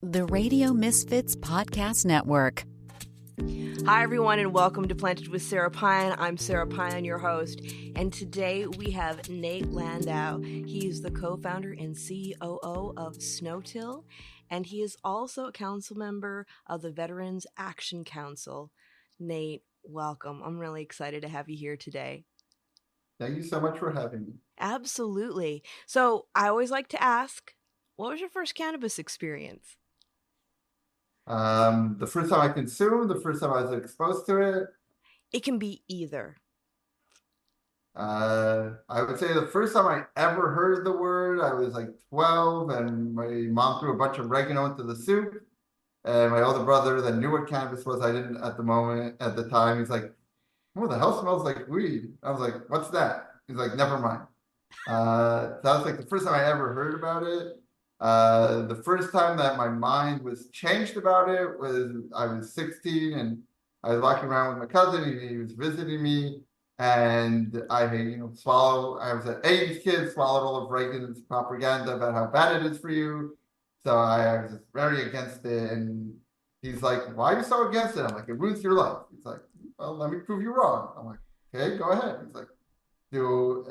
The Radio Misfits Podcast Network. Hi, everyone, and welcome to Planted with Sara Pine. I'm Sara Pine, your host, and today we have Nate Landau. He is the co-founder and COO of Snow Till, and he is also a council member of the Veterans Action Council. Nate, welcome. I'm really excited to have you here today. Thank you so much for having me. Absolutely. So I always like to ask, what was your first cannabis experience? The first time I consumed, the first time I was exposed to it. It can be either. I would say the first time I ever heard the word, I was like 12, and my mom threw a bunch of oregano into the soup. And my older brother that knew what cannabis was, I didn't at the time. He's like, "Oh, the hell smells like weed." I was like, "What's that?" He's like, "Never mind." So that was like the first time I ever heard about it. The first time that my mind was changed about it was I was 16 and I was walking around with my cousin and he was visiting me, and I I was an 80s kid, swallowed all of Reagan's propaganda about how bad it is for you. So I was just very against it, and he's like, "Why are you so against it?" I'm like, "It ruins your life." He's like, "Well, let me prove you wrong." I'm like, "Okay, go ahead." He's like,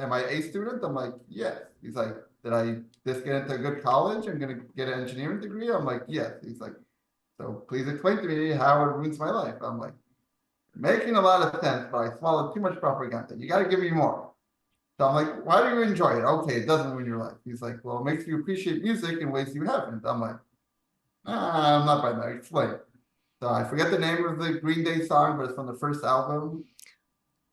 am I a student?" I'm like, "Yes." He's like, "Did I just get into a good college? I'm going to get an engineering degree?" I'm like, "Yes." He's like, "So please explain to me how it ruins my life." I'm like, "Making a lot of sense, but I swallowed too much propaganda. You got to give me more." So I'm like, "Why do you enjoy it?" "Okay, it doesn't ruin your life." He's like, "Well, it makes you appreciate music in ways you haven't." I'm like, I'm not by that. Explain. So I forget the name of the Green Day song, but it's from the first album.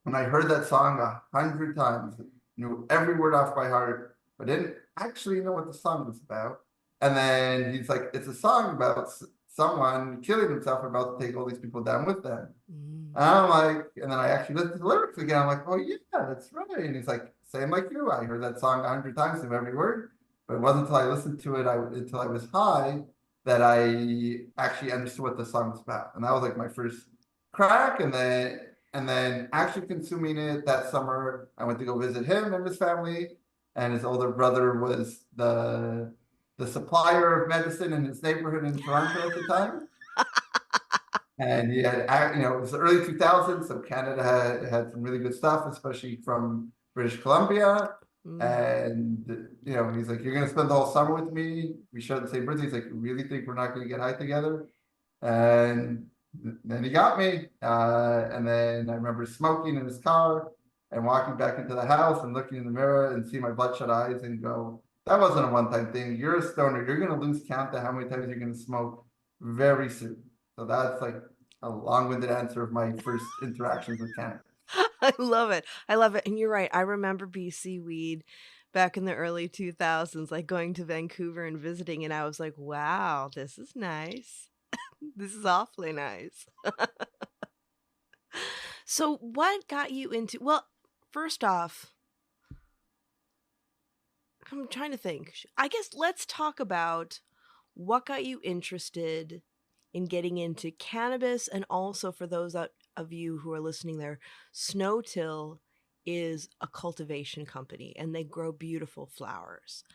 And I heard that song 100 times, knew every word off by heart, but didn't actually know what the song was about. And then he's like, "It's a song about someone killing himself and about to take all these people down with them." And I'm like, and then I actually listened to the lyrics again. I'm like, "Oh yeah, that's right." And he's like, "Same like you. I heard that song 100 times of every word." But it wasn't until I listened to it until I was high that I actually understood what the song was about. And that was like my first crack. And then actually consuming it that summer, I went to go visit him and his family. And his older brother was the supplier of medicine in his neighborhood in Toronto at the time. And he had, it was the early 2000s, so Canada had some really good stuff, especially from British Columbia. And, he's like, "You're going to spend the whole summer with me." We share the same birthday. He's like, "You really think we're not going to get high together?" And then he got me. And then I remember smoking in his car and walking back into the house and looking in the mirror and see my bloodshot eyes and go, "That wasn't a one-time thing. You're a stoner. You're going to lose count to how many times you're going to smoke very soon." So that's like a long-winded answer of my first interactions with cannabis. I love it. I love it. And you're right. I remember BC weed back in the early 2000s, like going to Vancouver and visiting. And I was like, wow, this is nice. This is awfully nice. So what got you into, well, first off, I'm trying to think. I guess let's talk about what got you interested in getting into cannabis, and also for those of you who are listening there, Snow Till is a cultivation company and they grow beautiful flowers.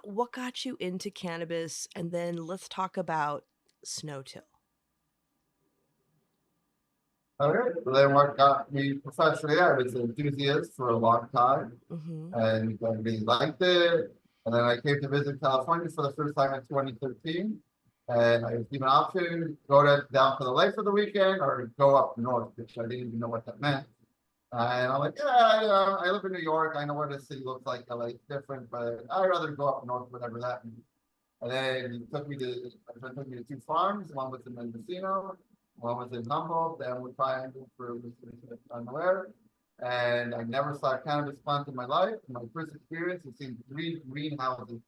What got you into cannabis? And then let's talk about Snow Till. Okay, so then what got me professionally, I was an enthusiast for a long time, and I really liked it. And then I came to visit California for the first time in 2013. And I was given an option, down to the lake for the weekend or go up north, which I didn't even know what that meant. And I'm like, "Yeah, I live in New York. I know what the city looks like. LA is different, but I'd rather go up north, whatever that means." And then my friend took me to two farms. One was in Mendocino, one was in Humboldt, then we triangle for unaware. And I never saw a cannabis plant in my life. My first experience was seeing 3 greenhouses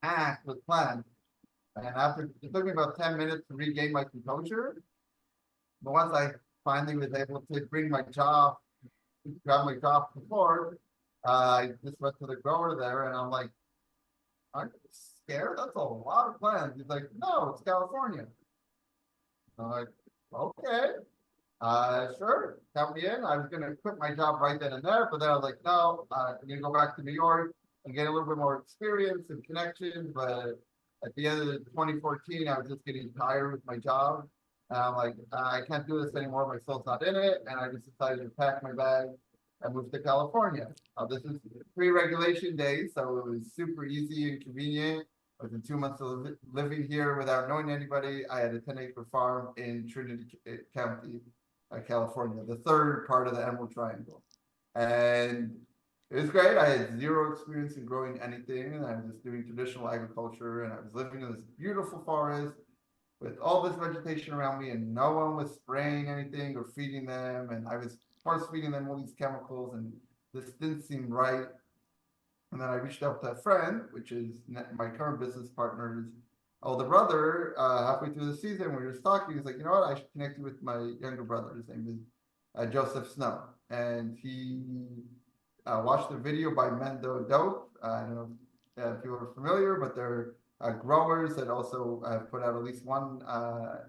packed with plants. And after it took me about 10 minutes to regain my composure. But once I finally was able to grab my jaw from the floor, I just went to the grower there and I'm like, "Aren't you scared? That's a lot of plants." He's like, "No, it's California." I'm like, "Okay, sure, count me in." I was going to quit my job right then and there, but then I was like, "No, I'm going to go back to New York and get a little bit more experience and connections." But At the end of 2014, I was just getting tired with my job. And I'm like, I can't do this anymore. My soul's not in it. And I just decided to pack my bag and move to California. This is pre-regulation days, so it was super easy and convenient. Within 2 months of living here without knowing anybody, I had a 10-acre farm in Trinity County, California, the third part of the Emerald Triangle. And it was great. I had zero experience in growing anything, and I was just doing traditional agriculture, and I was living in this beautiful forest with all this vegetation around me, and no one was spraying anything or feeding them, and I was force feeding them all these chemicals, and this didn't seem right. And then I reached out to a friend, which is my current business partner's older brother. Halfway through the season, we were just talking. He's like, you know what? I should connect you with my younger brother. His name is Joseph Snow, and he watched a video by Mendo Dope. I don't know if people are familiar, but they're growers that also put out at least one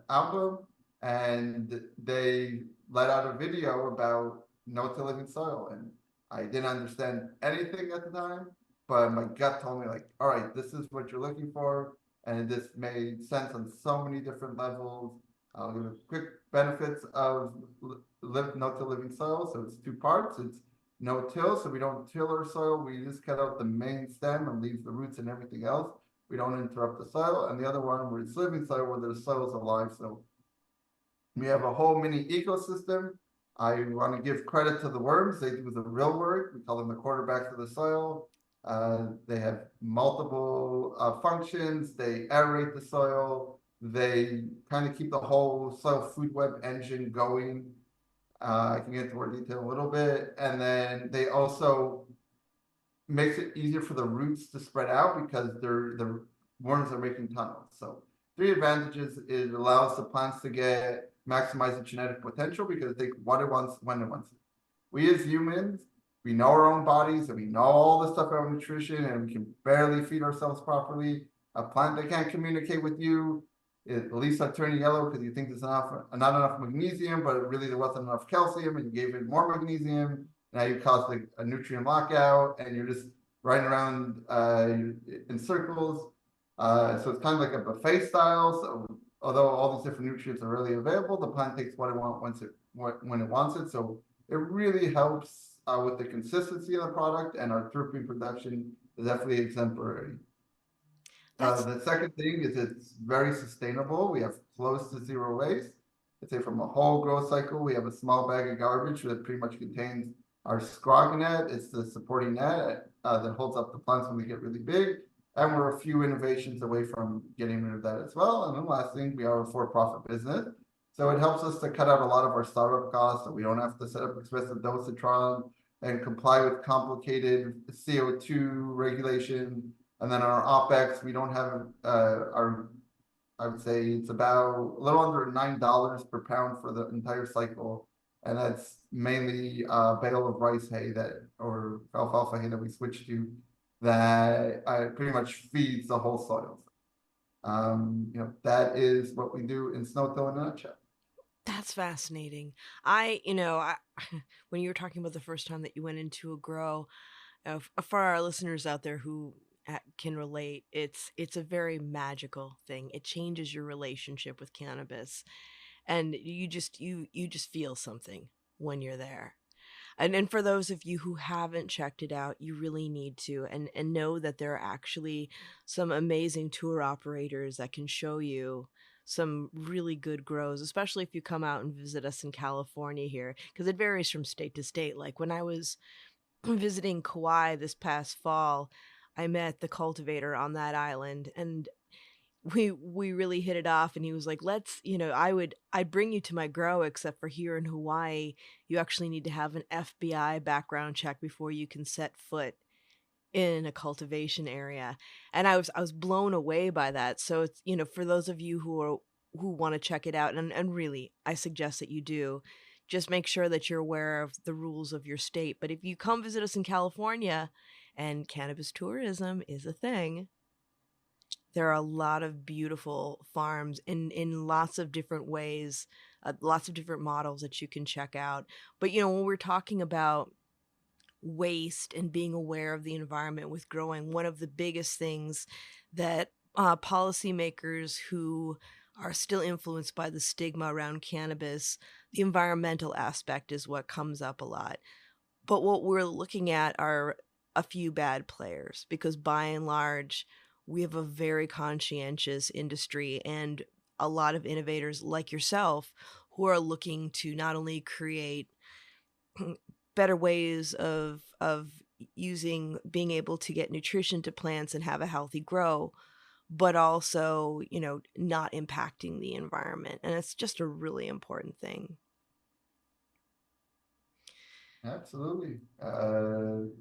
album, and they let out a video about no-till living soil. And I didn't understand anything at the time, but my gut told me, like, all right, this is what you're looking for. And this made sense on so many different levels. I'll give quick benefits of no-till living soil. So it's two parts. It's no-till, so we don't till our soil. We just cut out the main stem and leave the roots and everything else. We don't interrupt the soil. And the other one, where it's living soil, where the soil is alive. So we have a whole mini ecosystem. I want to give credit to the worms. They do the real work. We call them the quarterbacks of the soil. They have multiple functions. They aerate the soil. They kind of keep the whole soil food web engine going. I can get into more detail a little bit. And then they also makes it easier for the roots to spread out because the worms are making tunnels. So three advantages: it allows the plants to maximize the genetic potential because they what it wants when it wants it. We as humans, we know our own bodies and we know all the stuff about nutrition, and we can barely feed ourselves properly. A plant that can't communicate with you, it leaves start turning yellow because you think there's not enough magnesium, but really there wasn't enough calcium, and you gave it more magnesium. Now you caused a nutrient lockout, and you're just riding around in circles. So it's kind of like a buffet style. So although all these different nutrients are really available, the plant takes what it wants when it wants it. So it really helps with the consistency of the product, and our terpene production is definitely exemplary. The second thing is it's very sustainable. We have close to zero waste. Let's say from a whole growth cycle, we have a small bag of garbage that pretty much contains our scrog net. It's the supporting net that holds up the plants when they get really big. And we're a few innovations away from getting rid of that as well. And then last thing, we are a for-profit business. So it helps us to cut out a lot of our startup costs, so we don't have to set up expensive dosatron and comply with complicated CO2 regulation. And then our OpEx, we don't have I would say it's about a little under $9 per pound for the entire cycle. And that's mainly a bale of rice hay or alfalfa hay that we switched to that pretty much feeds the whole soil. That is what we do in Snow Till in a nutshell. That's fascinating. When you were talking about the first time that you went into a grow, for our listeners out there who can relate, it's a very magical thing. It changes your relationship with cannabis, and you just feel something when you're there. And for those of you who haven't checked it out, you really need to, and know that there are actually some amazing tour operators that can show you some really good grows, especially if you come out and visit us in California here, because it varies from state to state. Like when I was visiting Kauai this past fall, I met the cultivator on that island, and we really hit it off. And he was like, let's, I'd bring you to my grow, except for here in Hawaii, you actually need to have an FBI background check before you can set foot in a cultivation area. And I was blown away by that. So it's, for those of you who want to check it out, and really I suggest that you do, just make sure that you're aware of the rules of your state. But if you come visit us in California, and cannabis tourism is a thing, there are a lot of beautiful farms in lots of different ways, lots of different models that you can check out. But when we're talking about waste and being aware of the environment with growing, one of the biggest things that policymakers who are still influenced by the stigma around cannabis, the environmental aspect is what comes up a lot. But what we're looking at are a few bad players, because by and large, we have a very conscientious industry and a lot of innovators like yourself who are looking to not only create better ways of being able to get nutrition to plants and have a healthy grow, but also, not impacting the environment. And it's just a really important thing. Absolutely. And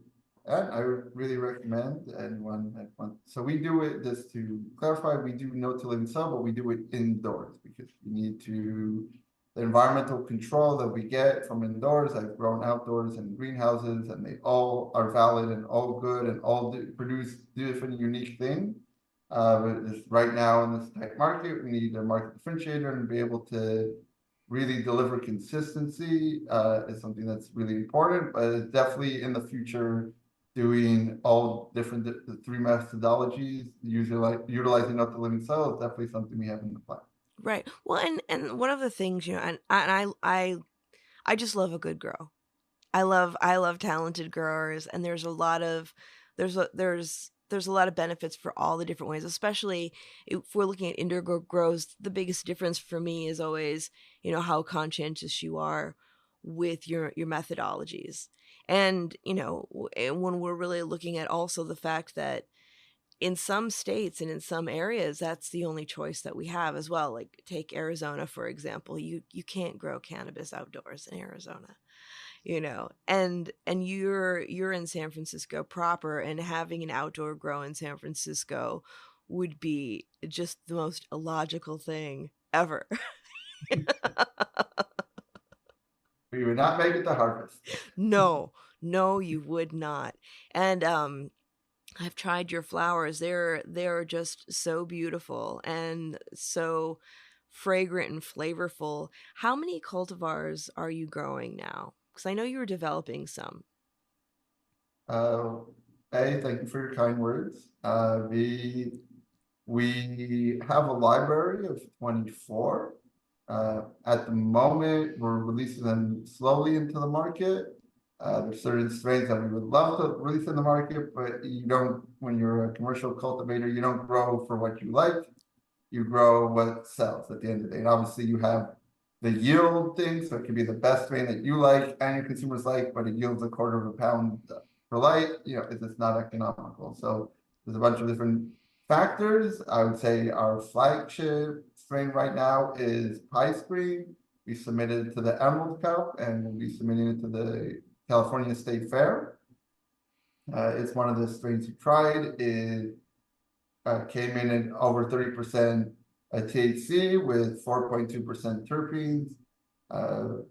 I would really recommend anyone that wants. So we do it, just to clarify, we do no till and sell, but we do it indoors because we need the environmental control that we get from indoors. I've grown outdoors in greenhouses, and they all are valid and all good and all produce different unique things. But right now in this tight market, we need a market differentiator and be able to really deliver consistency is something that's really important, but it's definitely in the future doing all different the three methodologies, utilizing not the living cell is definitely something we have in the plan. Right. Well, and one of the things, I just love a good grow. I love talented growers, and there's a lot of benefits for all the different ways, especially if we're looking at indoor grows. The biggest difference for me is always, how conscientious you are with your methodologies. And, when we're really looking at also the fact that in some states and in some areas, that's the only choice that we have as well. Like take Arizona, for example. You can't grow cannabis outdoors in Arizona. And you're in San Francisco proper, and having an outdoor grow in San Francisco would be just the most illogical thing ever. We would not make it to harvest. No, you would not. And I've tried your flowers. They're just so beautiful and so fragrant and flavorful. How many cultivars are you growing now? Because I know you were developing some. Thank you for your kind words. We have a library of 24. At the moment, we're releasing them slowly into the market. There's certain strains that we would love to release in the market, but when you're a commercial cultivator, you don't grow for what you like. You grow what sells at the end of the day. And obviously you have the yield thing, so it can be the best strain that you like and your consumers like, but it yields a quarter of a pound per light. It's just not economical. So there's a bunch of different factors. I would say our flagship strain right now is Pie Screen. We submitted it to the Emerald Cup, and we'll be submitting it to the California State Fair. It's one of the strains you tried. It came in at over 30% THC with 4.2% terpenes.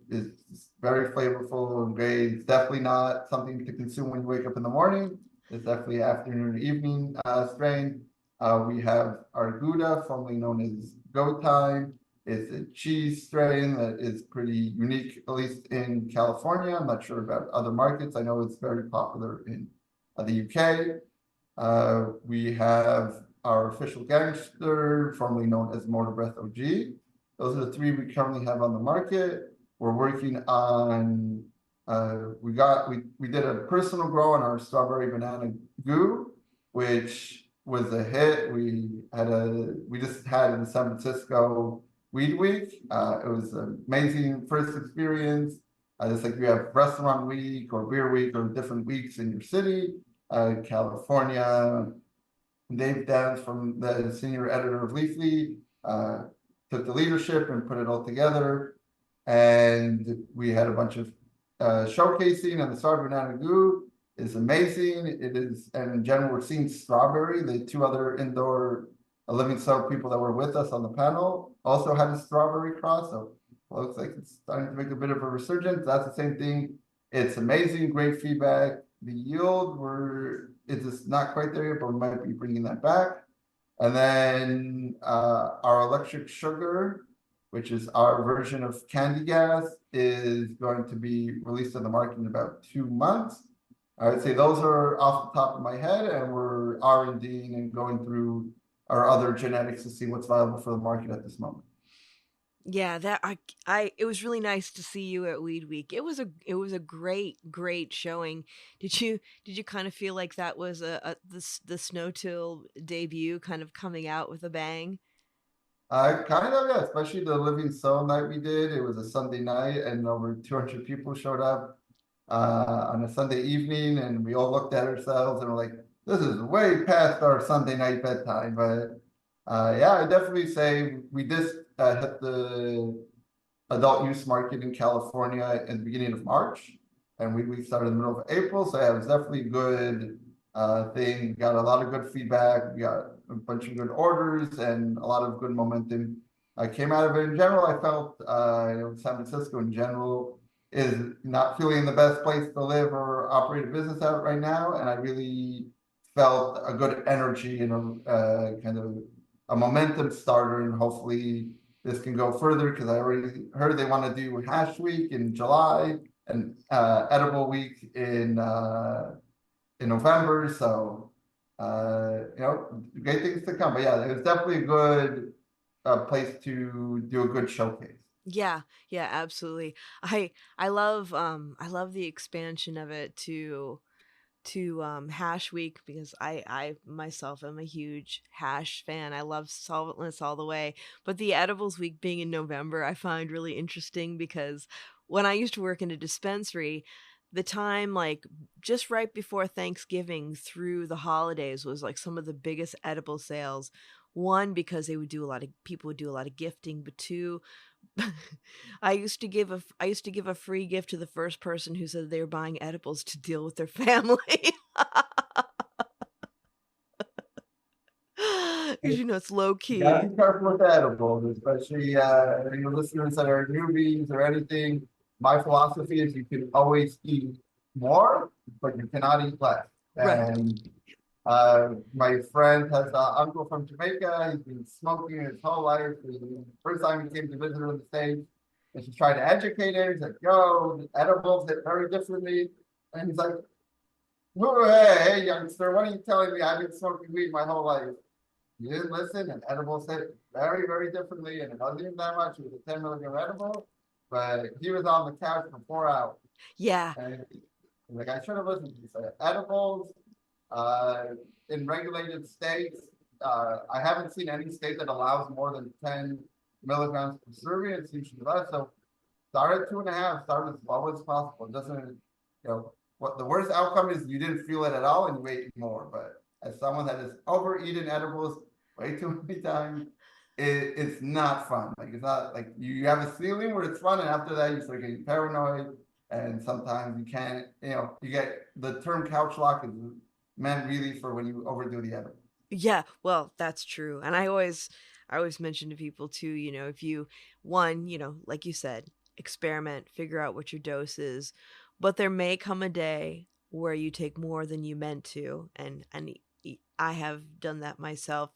It's very flavorful and great. It's definitely not something to consume when you wake up in the morning. It's definitely afternoon or evening strain. We have our Gouda, formerly known as Go Time. It's a cheese strain that is pretty unique, at least in California. I'm not sure about other markets. I know it's very popular in the UK. We have our official gangster, formerly known as Motor Breath OG. Those are the three we currently have on the market. We're working on, we did a personal grow on our strawberry banana goo, which was a hit. We just had in San Francisco Weed Week. It was an amazing first experience. Just like you have restaurant week or beer week or different weeks in your city. California, Dave Dance from the senior editor of Leafly took the leadership and put it all together. And we had a bunch of showcasing, and the strawberry banana goo is amazing. It is, and in general, we're seeing strawberry. The two other indoor living cell people that were with us on the panel also had a strawberry cross. So it looks like it's starting to make a bit of a resurgence. That's the same thing. It's amazing, great feedback. The yield, it's just not quite there yet, but we might be bringing that back. And then our electric sugar, which is our version of candy gas, is going to be released on the market in about 2 months. I would say those are off the top of my head, and we're R&Ding and going through our other genetics to see what's viable for the market at this moment. Yeah, that it was really nice to see you at Weed Week. It was a great showing. Did you kind of feel like that was the Snow Till debut kind of coming out with a bang? Kind of, yeah, especially the Living Soul night we did. It was a Sunday night and over 200 people showed up on a Sunday evening, and we all looked at ourselves and were like, this is way past our Sunday night bedtime. But yeah, I definitely say we just hit the adult use market in California in the beginning of March, and we started in the middle of April. So yeah, it was definitely a good thing. Got a lot of good feedback. We got a bunch of good orders and a lot of good momentum. I came out of it. In general, I felt San Francisco in general is not feeling the best place to live or operate a business out right now, and I really felt a good energy and a kind of a momentum starter, and hopefully this can go further because I already heard they want to do Hash Week in July and Edible Week in November. So great things to come. But yeah, it was definitely a good place to do a good showcase. Yeah, yeah, absolutely. I love the expansion of it to Hash Week because I myself am a huge hash fan. I love solventless all the way. But the edibles week being in November, I find really interesting because when I used to work in a dispensary, the time like just right before Thanksgiving through the holidays was like some of the biggest edible sales. One, because people would do a lot of gifting, but two, I used to give a free gift to the first person who said they were buying edibles to deal with their family. Because it's low You gotta key. be careful with the edibles, especially your listeners that are newbies or anything. My philosophy is you can always eat more, but you cannot eat less. Right. And my friend has an uncle from Jamaica. He's been smoking his whole life. The first time he came to visit her in the States, and she tried to educate him. He's like, yo, the edibles hit very differently. And he's like, oh, hey, youngster, what are you telling me? I've been smoking weed my whole life. You didn't listen, and edibles hit very differently, and it wasn't even that much. It was a 10 milligram edible, but he was on the couch for 4 hours. Yeah. And like, I should have listened to you. So edibles, uh, in regulated states, I haven't seen any state that allows more than 10 milligrams per serving. It seems to be less. So start at 2.5, start as low as possible. It doesn't, what the worst outcome is you didn't feel it at all and you ate more. But as someone that has overeaten edibles way too many times, it's not fun. Like, it's not like you have a ceiling where it's fun, and after that you start getting paranoid, and sometimes you can't, you get the term couch lock is meant really for when you overdo the edible. Yeah, well, that's true. And I always mention to people too, if you one, like you said, experiment, figure out what your dose is, but there may come a day where you take more than you meant to, and I have done that myself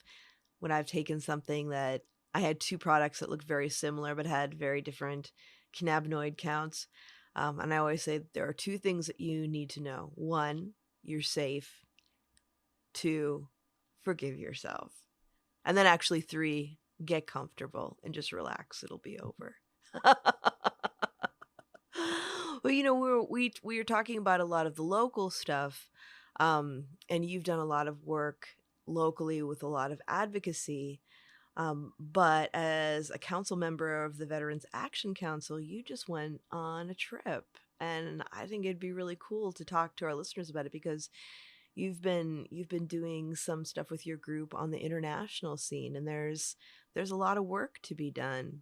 when I've taken something that I had two products that looked very similar but had very different cannabinoid counts. And I always say there are two things that you need to know. One, you're safe. Two, forgive yourself. And then actually three, get comfortable and just relax. It'll be over. Well, we were talking about a lot of the local stuff, and you've done a lot of work locally with a lot of advocacy. But as a council member of the Veterans Action Council, you just went on a trip, and I think it'd be really cool to talk to our listeners about it because you've been doing some stuff with your group on the international scene, and there's a lot of work to be done.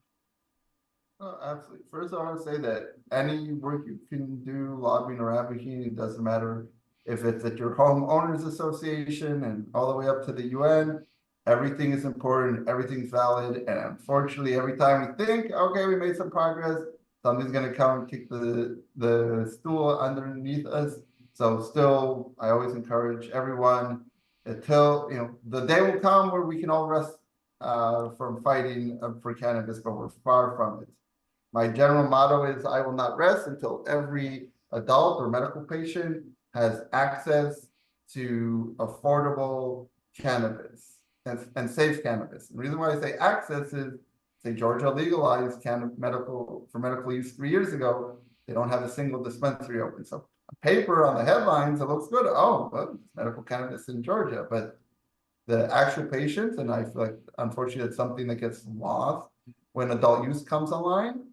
Oh, absolutely. First, I want to say that any work you can do, lobbying or advocating, it doesn't matter if it's at your homeowners association and all the way up to the UN. Everything is important, everything's valid. And unfortunately, every time we think, okay, we made some progress, something's going to come and kick the stool underneath us. So still, I always encourage everyone until, the day will come where we can all rest from fighting for cannabis, but we're far from it. My general motto is I will not rest until every adult or medical patient has access to affordable cannabis. and safe cannabis. And the reason why I say access is, say Georgia legalized cannabis for medical use 3 years ago. They don't have a single dispensary open. So on paper, on the headlines, it looks good. Oh, well, medical cannabis in Georgia, but the actual patients, and I feel like unfortunately it's something that gets lost when adult use comes online,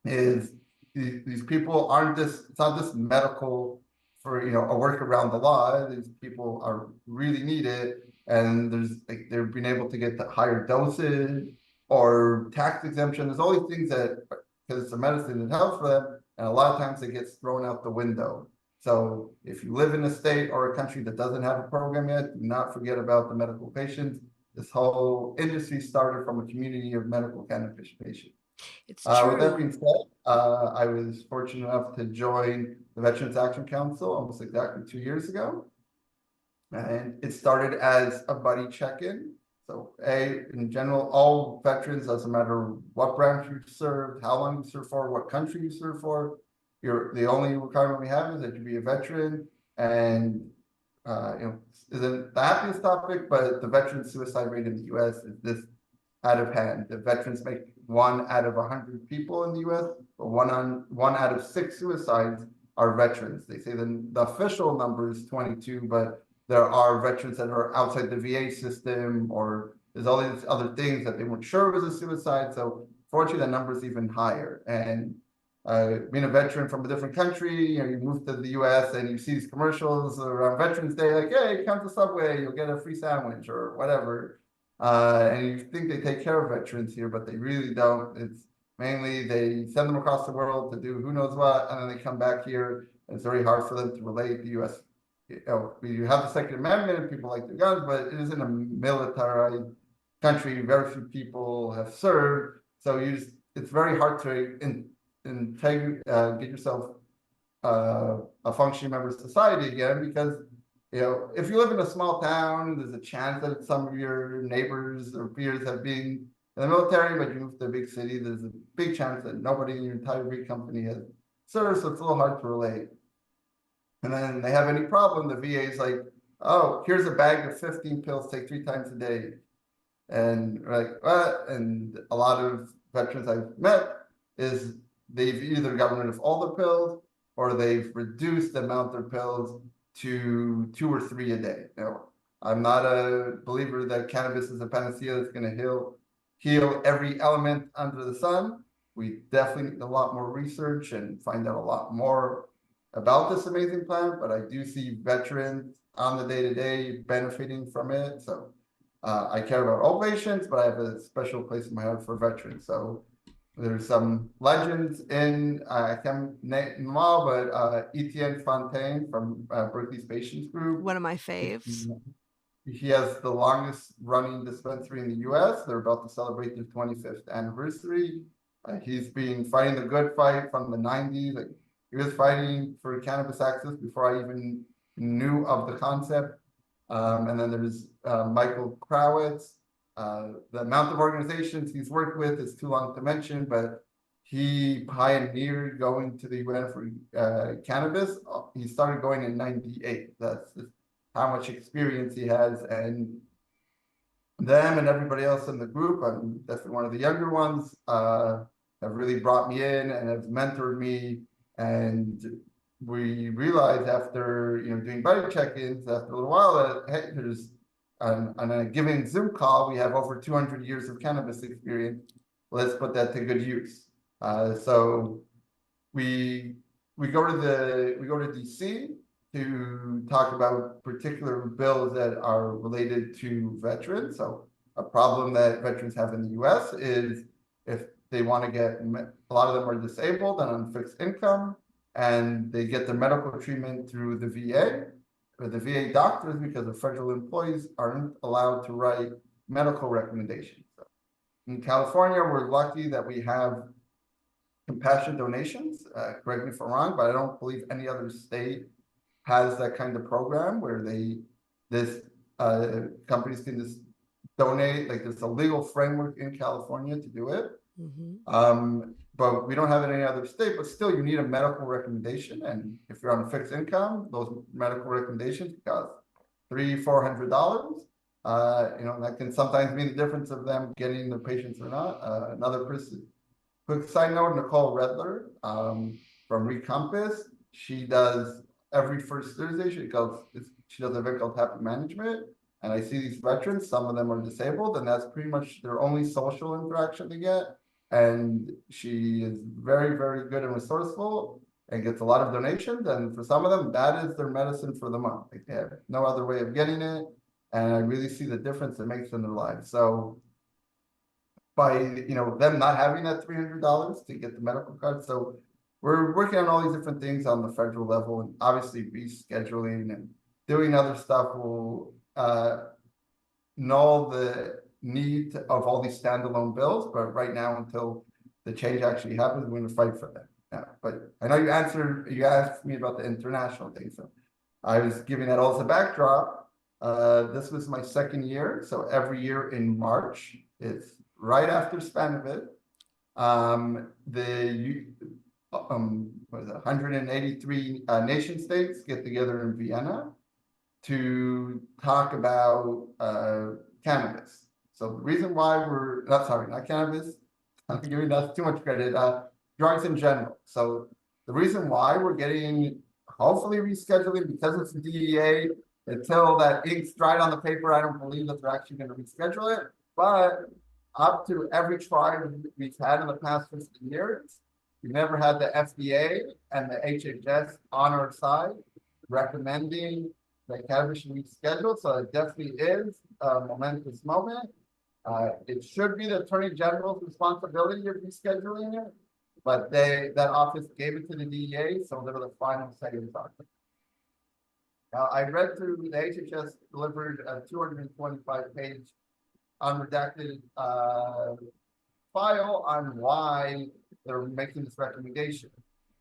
is these people aren't just, it's not just medical for, you know, a work around the law. These people are really need it, and there's like they're being able to get the higher dosage or tax exemption. There's all these things that, because it's a medicine that helps for them, and a lot of times it gets thrown out the window. So if you live in a state or a country that doesn't have a program yet, do not forget about the medical patients. This whole industry started from a community of medical cannabis patients. It's With that true. being said, I was fortunate enough to join the Veterans Action Council almost exactly 2 years ago. And it started as a buddy check-in. So in general, all veterans, doesn't matter what branch you served, how long you served for, what country you served for, the only requirement we have is that you be a veteran. And you know, isn't the happiest topic, but the veteran suicide rate in the US is this out of hand. The veterans make 1 out of 100 people in the US, but one out of 6 suicides are veterans. They say the official number is 22, but there are veterans that are outside the VA system, or there's all these other things that they weren't sure was a suicide. So fortunately, the number is even higher. And being a veteran from a different country, you know, you move to the US and you see these commercials around Veterans Day, like, hey, come to Subway, you'll get a free sandwich or whatever. And you think they take care of veterans here, but they really don't. It's mainly they send them across the world to do who knows what, and then they come back here. And it's very hard for them to relate. The U.S. You know, you have the Second Amendment and people like their guns, but it isn't a militarized country. Very few people have served, so it's very hard to get yourself a functioning member of society again, because you know, if you live in a small town, there's a chance that some of your neighbors or peers have been in the military, but you move to a big city, there's a big chance that nobody in your entire big company has served, so it's a little hard to relate. And then they have any problem, the VA is like, oh, here's a bag of 15 pills, take 3 times a day. And like, what? And a lot of veterans I've met is they've either gotten rid of all the pills or they've reduced the amount of pills to 2 or 3 a day. Now, I'm not a believer that cannabis is a panacea that's going to heal every element under the sun. We definitely need a lot more research and find out a lot more about this amazing plant, but I do see veterans on the day-to-day benefiting from it. So I care about all patients, but I have a special place in my heart for veterans. So there's some legends in, I can't name them all, but Etienne Fontaine from Berkeley's Patients Group. One of my faves. He has the longest running dispensary in the US. They're about to celebrate their 25th anniversary. He's been fighting the good fight from the 90s. Like, he was fighting for cannabis access before I even knew of the concept. And then there's Michael Krawitz. The amount of organizations he's worked with is too long to mention, but he pioneered going to the UN for cannabis. He started going in '98. That's just how much experience he has, and them and everybody else in the group, I'm definitely one of the younger ones, have really brought me in and have mentored me. And we realized after doing buddy check-ins after a little while that hey, there's on a given Zoom call we have over 200 years of cannabis experience. Let's put that to good use. So we go to DC to talk about particular bills that are related to veterans. So a problem that veterans have in the US is if they want to get, a lot of them are disabled and on fixed income, and they get their medical treatment through the VA, but the VA doctors, because of federal employees, aren't allowed to write medical recommendations. So in California, we're lucky that we have compassionate donations. Correct me if I'm wrong, but I don't believe any other state has that kind of program where companies can just donate. Like, there's a legal framework in California to do it. Mm-hmm. But we don't have it in any other state, but still you need a medical recommendation. And if you're on a fixed income, those medical recommendations cost $300-400. That can sometimes mean the difference of them getting their patients or not. Another person, quick side note, Nicole Redler, from Recompass, she does every first Thursday, she does a event called Happy Management. And I see these veterans, some of them are disabled, and that's pretty much their only social interaction they get. And she is very, very good and resourceful and gets a lot of donations. And for some of them, that is their medicine for the month. Like they have no other way of getting it. And I really see the difference it makes in their lives. So by them not having that $300 to get the medical card. So we're working on all these different things on the federal level, and obviously rescheduling and doing other stuff will null the need of all these standalone bills. But right now, until the change actually happens, we're going to fight for that. Yeah, but I know you asked me about the international thing, so I was giving that all as a backdrop. This was my second year, so every year in March, it's right after Spanavit. What is it, 183 nation states get together in Vienna to talk about cannabis. So the reason why not cannabis, I'm giving us too much credit, drugs in general. So the reason why we're getting hopefully rescheduling, because it's the DEA, until that ink's dried on the paper, I don't believe that they're actually going to reschedule it. But up to every trial we've had in the past 15 years, we've never had the FDA and the HHS on our side recommending that cannabis should be scheduled. So it definitely is a momentous moment. It should be the Attorney General's responsibility of rescheduling it, but that office gave it to the DEA, so they're the final say in talking. I read through the HHS delivered a 225-page unredacted file on why they're making this recommendation.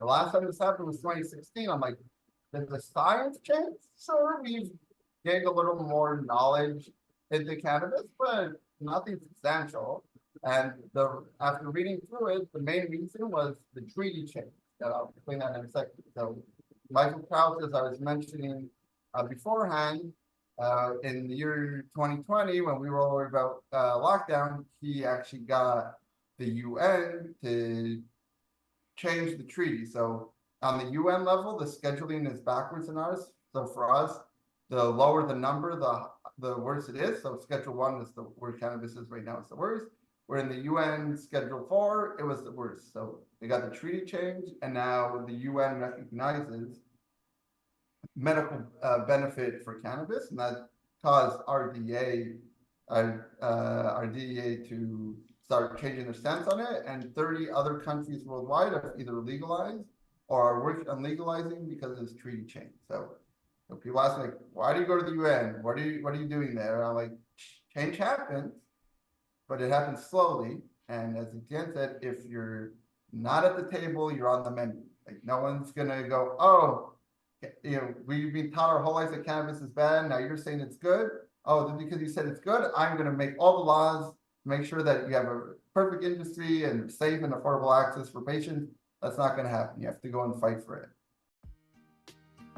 The last time this happened was 2016. I'm like, did the science change? Sure, we've gained a little more knowledge into cannabis, but nothing substantial. And after reading through it, the main reason was the treaty change. I'll explain that in a second. So Michael Krause, as I was mentioning beforehand, in the year 2020, when we were all worried about lockdown, he actually got the UN to change the treaty. So on the UN level, the scheduling is backwards in ours. So for us, the lower the number, the worse it is. So Schedule 1 is where cannabis is right now, it's the worst. Where in the UN Schedule 4, it was the worst. So they got the treaty change, and now the UN recognizes medical benefit for cannabis, and that caused our DEA to start changing their stance on it. And 30 other countries worldwide have either legalized or are working on legalizing because of this treaty change. So people ask me, like, why do you go to the UN? What are you doing there? And I'm like, change happens, but it happens slowly. And as Etienne said, if you're not at the table, you're on the menu. Like no one's gonna go, oh, we've been taught our whole life that cannabis is bad. Now you're saying it's good. Oh, because you said it's good, I'm gonna make all the laws to make sure that you have a perfect industry and safe and affordable access for patients. That's not gonna happen. You have to go and fight for it.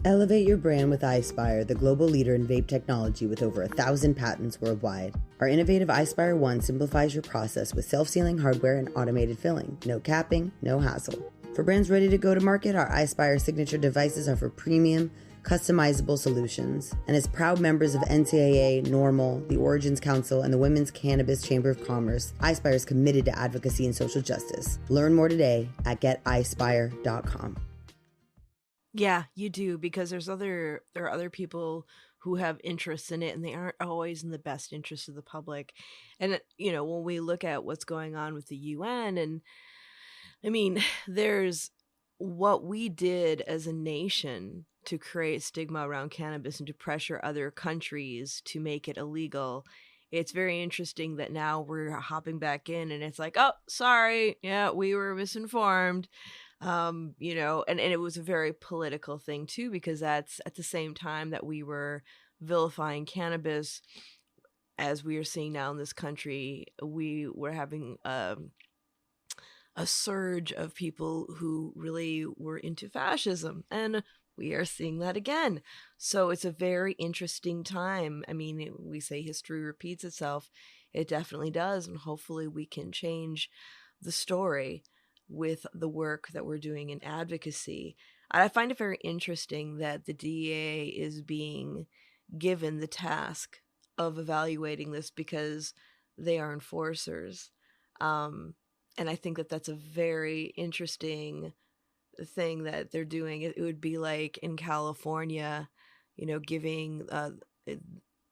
Elevate your brand with iSpire, the global leader in vape technology with over 1,000 patents worldwide. Our innovative iSpire 1 simplifies your process with self-sealing hardware and automated filling. No capping, no hassle. For brands ready to go to market, our iSpire signature devices offer premium, customizable solutions. And as proud members of NCAA, NORML, the Origins Council, and the Women's Cannabis Chamber of Commerce, iSpire is committed to advocacy and social justice. Learn more today at getispire.com. Yeah, you do, because there are other people who have interests in it, and they aren't always in the best interest of the public. And when we look at what's going on with the UN, and I mean, there's what we did as a nation to create stigma around cannabis and to pressure other countries to make it illegal. It's very interesting that now we're hopping back in, and it's like, oh, sorry, yeah, we were misinformed. And it was a very political thing too, because that's at the same time that we were vilifying cannabis, as we are seeing now in this country, we were having a surge of people who really were into fascism. And we are seeing that again. So it's a very interesting time. I mean, we say history repeats itself. It definitely does. And hopefully we can change the story with the work that we're doing in advocacy. I find it very interesting that the DEA is being given the task of evaluating this because they are enforcers. And I think that that's a very interesting thing that they're doing. It would be like in California, giving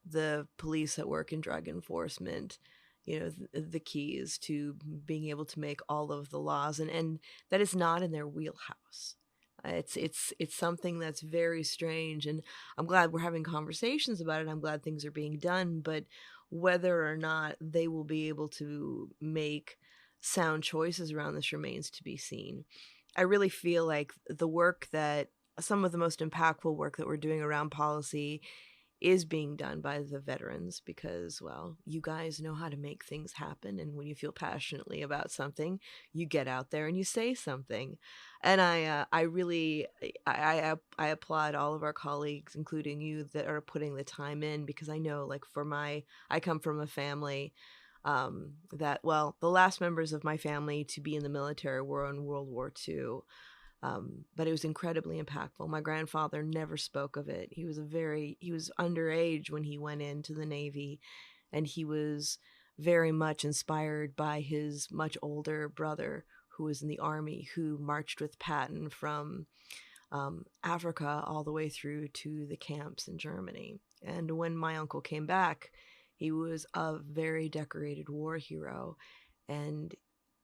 the police that work in drug enforcement, the keys to being able to make all of the laws, and that is not in their wheelhouse. It's something that's very strange, and I'm glad we're having conversations about it. I'm glad things are being done, but whether or not they will be able to make sound choices around this remains to be seen. I really feel like the work that some of the most impactful work that we're doing around policy is being done by the veterans because, well, you guys know how to make things happen. And when you feel passionately about something, you get out there and you say something. And I really, I applaud all of our colleagues, including you, that are putting the time in, because I know, like, I come from a family that, well, the last members of my family to be in the military were in World War II. But it was incredibly impactful. My grandfather never spoke of it. He was underage when he went into the Navy, and he was very much inspired by his much older brother who was in the Army, who marched with Patton from Africa all the way through to the camps in Germany. And when my uncle came back, he was a very decorated war hero, and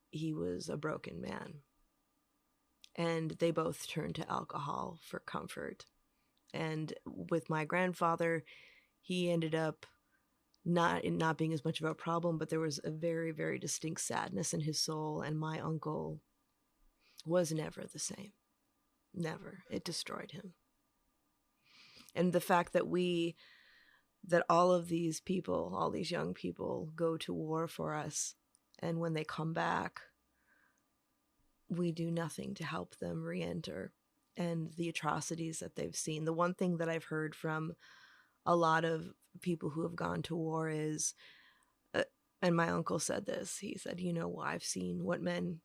he was a broken man. And they both turned to alcohol for comfort. And with my grandfather, he ended up not being as much of a problem, but there was a very, very distinct sadness in his soul. And my uncle was never the same. Never. It destroyed him. And the fact that all of these people, all these young people, go to war for us, and when they come back, we do nothing to help them re-enter, and the atrocities that they've seen. The one thing that I've heard from a lot of people who have gone to war is, and my uncle said this, he said, I've seen what men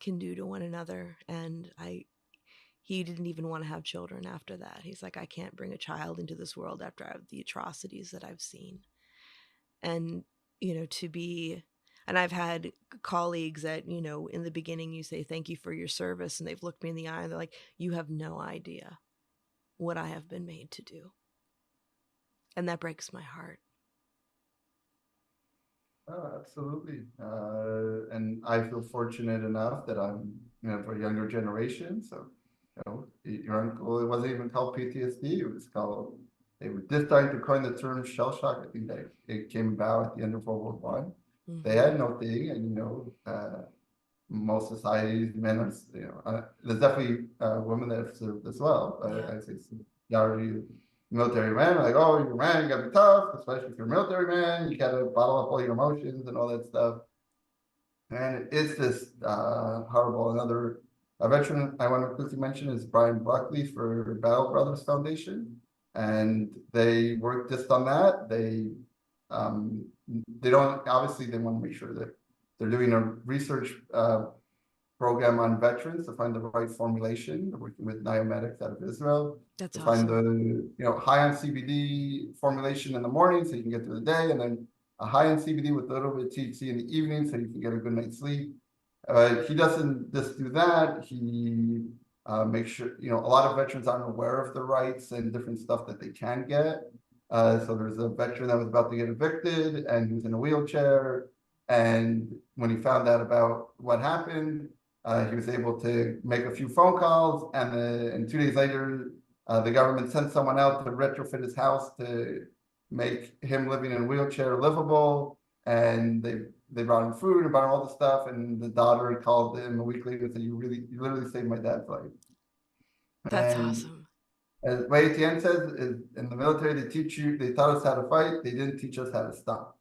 can do to one another, and he didn't even want to have children after that. He's like, I can't bring a child into this world after I have the atrocities that I've seen. And, and I've had colleagues that, in the beginning you say, thank you for your service. And they've looked me in the eye and they're like, you have no idea what I have been made to do. And that breaks my heart. Oh, absolutely. And I feel fortunate enough that I'm, for a younger generation. So, your uncle, it wasn't even called PTSD. It was called, they were just starting to coin the term shell shock. I think that it came about at the end of World War One. They had no thing, and most societies, men are, there's definitely women that have served as well. Yeah. I say majority military men are like, oh, you're a man, you gotta be tough, especially if you're a military man, you gotta bottle up all your emotions and all that stuff. And it's just horrible. Another veteran I want to quickly mention is Brian Buckley for Battle Brothers Foundation, and they work just on that. They don't, obviously they want to make sure that they're doing a research program on veterans to find the right formulation. They're working with Niomedics out of Israel. That's to awesome. Find the high on CBD formulation in the morning so you can get through the day, and then a high in CBD with a little bit of THC in the evening so you can get a good night's sleep. He doesn't just do that. He makes sure, a lot of veterans aren't aware of the rights and different stuff that they can get. So there's a veteran that was about to get evicted and he was in a wheelchair. And when he found out about what happened, he was able to make a few phone calls. And 2 days later, the government sent someone out to retrofit his house to make him living in a wheelchair livable. And they brought him food and brought him all the stuff. And the daughter called him a week later and said, you literally saved my dad's life. That's and awesome. As Wei Tian says, is in the military, they taught us how to fight. They didn't teach us how to stop.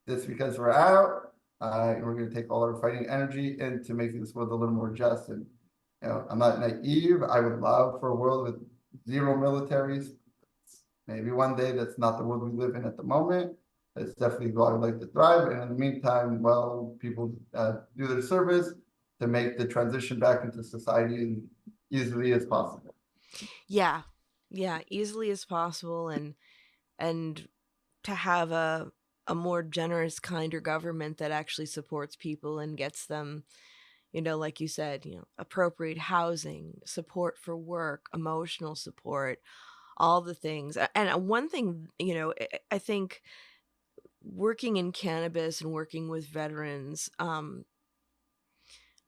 Just because we're out, we're going to take all our fighting energy into making this world a little more just. And I'm not naive. I would love for a world with zero militaries. Maybe one day. That's not the world we live in at the moment. It's definitely a goal I would like to thrive. And in the meantime, well, people do their service to make the transition back into society as easily as possible. Yeah. Yeah, easily as possible, and to have a more generous, kinder government that actually supports people and gets them, like you said, appropriate housing, support for work, emotional support, all the things. And one thing, I think working in cannabis and working with veterans,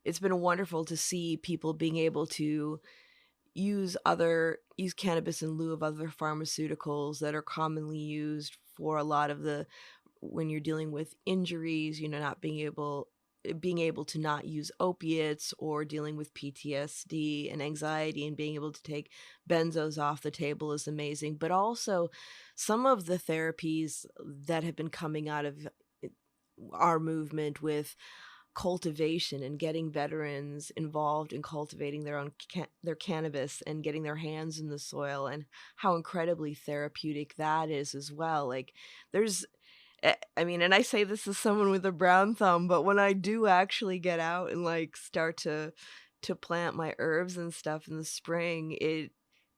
it's been wonderful to see people being able to use cannabis in lieu of other pharmaceuticals that are commonly used for a lot of the when you're dealing with injuries, not being able to not use opiates, or dealing with PTSD and anxiety, and being able to take benzos off the table is amazing. But also some of the therapies that have been coming out of our movement with cultivation and getting veterans involved in cultivating their own their cannabis and getting their hands in the soil, and how incredibly therapeutic that is as well. Like, there's I mean, and I say this as someone with a brown thumb, but when I do actually get out and like start to plant my herbs and stuff in the spring,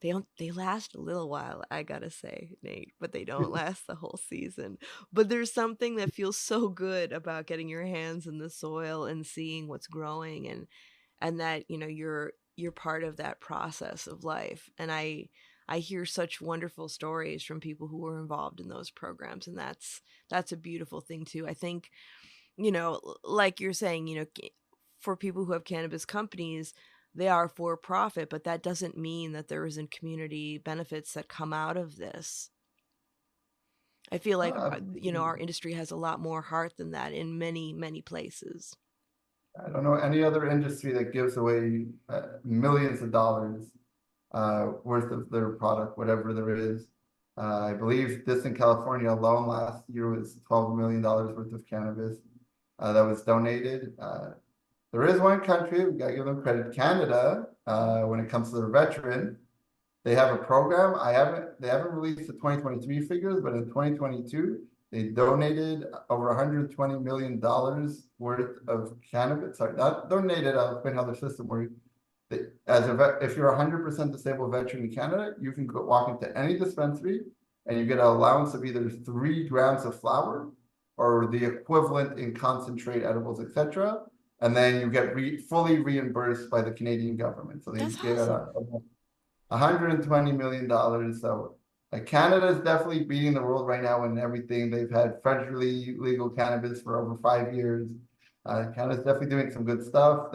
they last a little while, I gotta say, Nate, but they don't last the whole season. But there's something that feels so good about getting your hands in the soil and seeing what's growing, and that, you're part of that process of life. And I hear such wonderful stories from people who were involved in those programs, and that's a beautiful thing too. I think, like you're saying, for people who have cannabis companies, they are for profit, but that doesn't mean that there isn't community benefits that come out of this. I feel like, our industry has a lot more heart than that in many, many places. I don't know any other industry that gives away millions of dollars worth of their product, whatever there is. I believe this in California alone last year was $12 million worth of cannabis that was donated. There is one country, we gotta give them credit, Canada, when it comes to their veteran. They have a program. They haven't released the 2023 figures, but in 2022, they donated over $120 million worth of cannabis. Sorry, not donated, I'll explain how the system works. If you're a 100% disabled veteran in Canada, you can walk into any dispensary and you get an allowance of either 3 grams of flower or the equivalent in concentrate, edibles, etc. And then you get fully reimbursed by the Canadian government. So they That's gave awesome. $120 million. So Canada is definitely beating the world right now in everything. They've had federally legal cannabis for over 5 years. Canada's definitely doing some good stuff.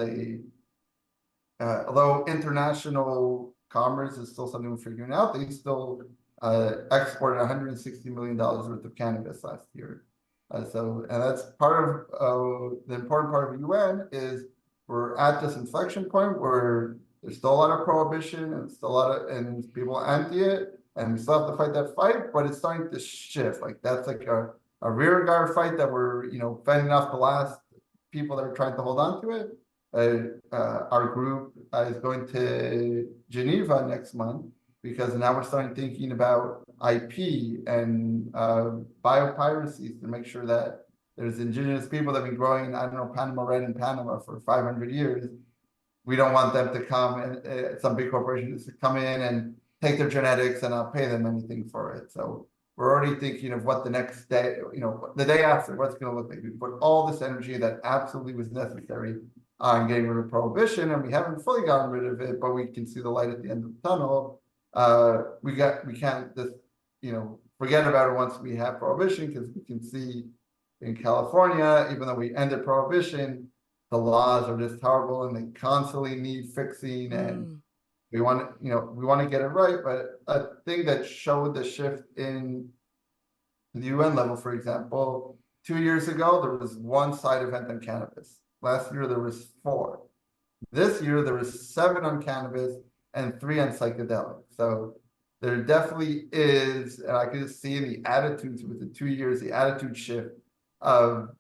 Although international commerce is still something we're figuring out, they still exported $160 million worth of cannabis last year. And that's part of the important part of UN is we're at this inflection point where there's still a lot of prohibition and still a lot of and people anti it, and we still have to fight that fight, but it's starting to shift. Like that's like a rear guard fight that we're fending off the last people that are trying to hold on to it. Our group is going to Geneva next month because now we're starting thinking about IP and biopiracy to make sure that there's indigenous people that have been growing, I don't know, Panama Red in Panama for 500 years. We don't want them to come and some big corporations to come in and take their genetics and not pay them anything for it. So we're already thinking of what the next day, the day after, what's going to look like. We put all this energy that absolutely was necessary on getting rid of prohibition, and we haven't fully gotten rid of it, but we can see the light at the end of the tunnel. We can't just forget about it once we have prohibition, because we can see in California, even though we ended prohibition, the laws are just horrible and they constantly need fixing, and we want to get it right. But a thing that showed the shift in the UN level, for example, 2 years ago there was 1 side event on cannabis. Last year there was 4. This year there was 7 on cannabis and 3 on psychedelics. So there definitely is, and I can just see in the attitudes with the 2 years, the attitude shift of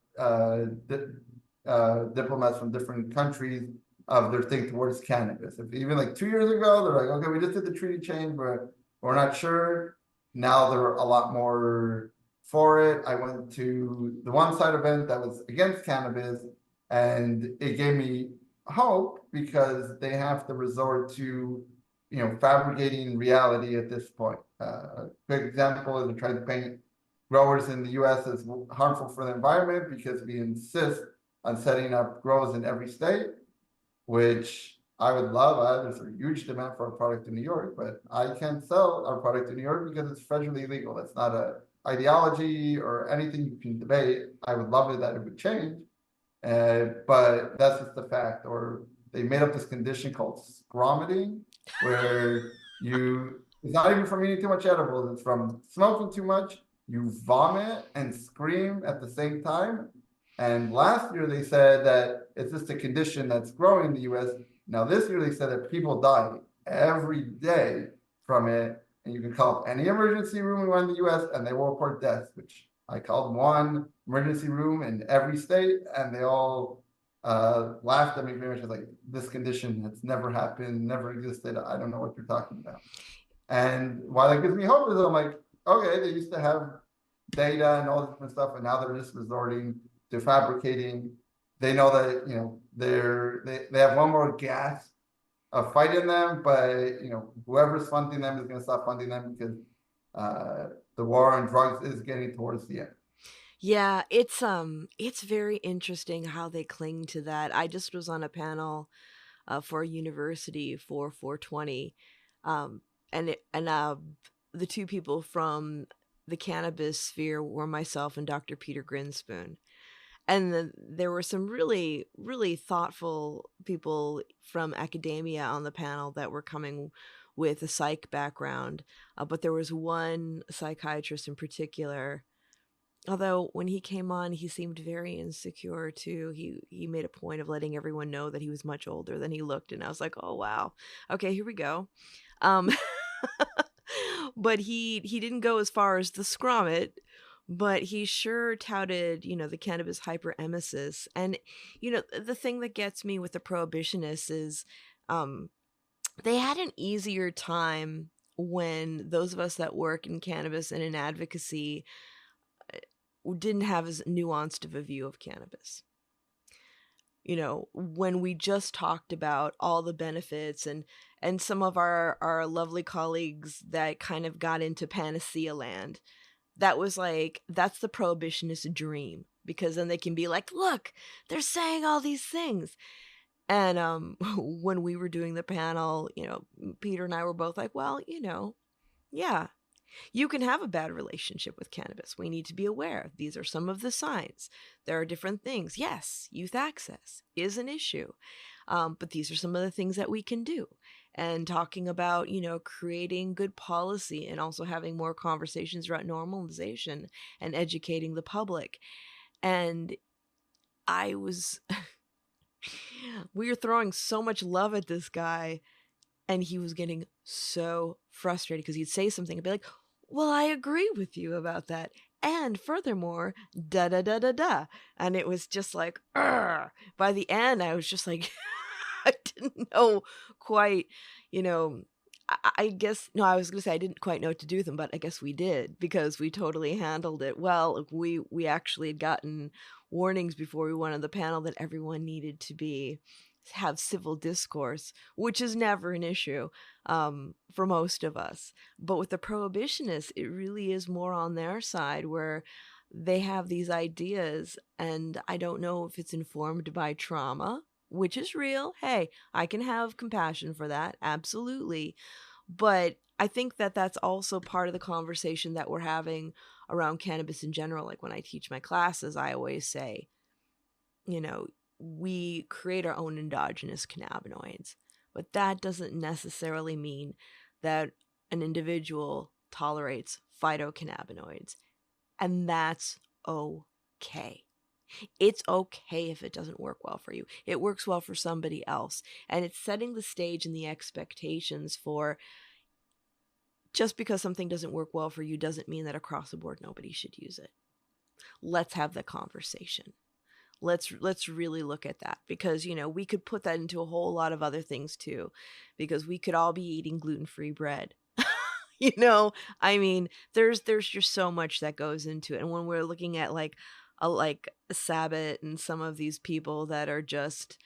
diplomats from different countries of their thing towards cannabis. If even like 2 years ago, they're like, okay, we just did the treaty change, but we're not sure. Now they're a lot more for it. I went to the one side event that was against cannabis, and it gave me hope because they have to resort to, fabricating reality at this point. A big example is they're trying to paint growers in the US as harmful for the environment because we insist on setting up grows in every state, which I would love. There's a huge demand for our product in New York, but I can't sell our product in New York because it's federally illegal. It's not a ideology or anything you can debate. I would love it that it would change, but that's just the fact. Or they made up this condition called scromiting, where it's not even from eating too much edibles, it's from smoking too much. You vomit and scream at the same time. And last year they said that it's just a condition that's growing in the US. Now this year they said that people die every day from it. And you can call any emergency room in the US and they will report deaths, which I called one emergency room in every state, and they all laughed at me very much like, this condition has never happened, never existed. I don't know what you're talking about. And while that gives me hope is I'm like, okay, they used to have data and all this different stuff, and now they're just resorting to fabricating. They know that, they have one more gas of fight in them, but whoever's funding them is going to stop funding them because the war on drugs is getting towards the end. Yeah, it's very interesting how they cling to that. I just was on a panel for a university for 420, and the two people from the cannabis sphere were myself and Dr. Peter Grinspoon. And then there were some really, really thoughtful people from academia on the panel that were coming with a psych background. But there was one psychiatrist in particular, although when he came on, he seemed very insecure too. He made a point of letting everyone know that he was much older than he looked. And I was like, oh, wow. Okay, here we go. But he didn't go as far as the scrommet, but he sure touted, the cannabis hyperemesis. And, the thing that gets me with the prohibitionists is they had an easier time when those of us that work in cannabis and in advocacy didn't have as nuanced of a view of cannabis. When we just talked about all the benefits and some of our lovely colleagues that kind of got into panacea land, that was like, that's the prohibitionist dream, because then they can be like, look, they're saying all these things. And when we were doing the panel, Peter and I were both like, well, yeah, you can have a bad relationship with cannabis. We need to be aware. These are some of the signs. There are different things. Yes, youth access is an issue. But these are some of the things that we can do. And talking about, creating good policy and also having more conversations about normalization and educating the public. And we were throwing so much love at this guy, and he was getting so frustrated because he'd say something and be like, well, I agree with you about that. And furthermore, da da da da da. And it was just like, Argh. By the end, I was just like, I didn't know quite, I guess, no, I was going to say I didn't quite know what to do with them, but I guess we did, because we totally handled it well. We actually had gotten warnings before we went on the panel that everyone needed to have civil discourse, which is never an issue for most of us. But with the prohibitionists, it really is more on their side, where they have these ideas, and I don't know if it's informed by trauma, which is real. Hey, I can have compassion for that. Absolutely. But I think that that's also part of the conversation that we're having around cannabis in general. Like when I teach my classes, I always say, we create our own endogenous cannabinoids, but that doesn't necessarily mean that an individual tolerates phytocannabinoids. And that's okay. It's okay if it doesn't work well for you. It works well for somebody else. And it's setting the stage and the expectations for, just because something doesn't work well for you doesn't mean that across the board nobody should use it. Let's have the conversation. let's really look at that, because we could put that into a whole lot of other things too, because we could all be eating gluten-free bread. I mean, there's just so much that goes into it. And when we're looking at a Sabbath and some of these people that are just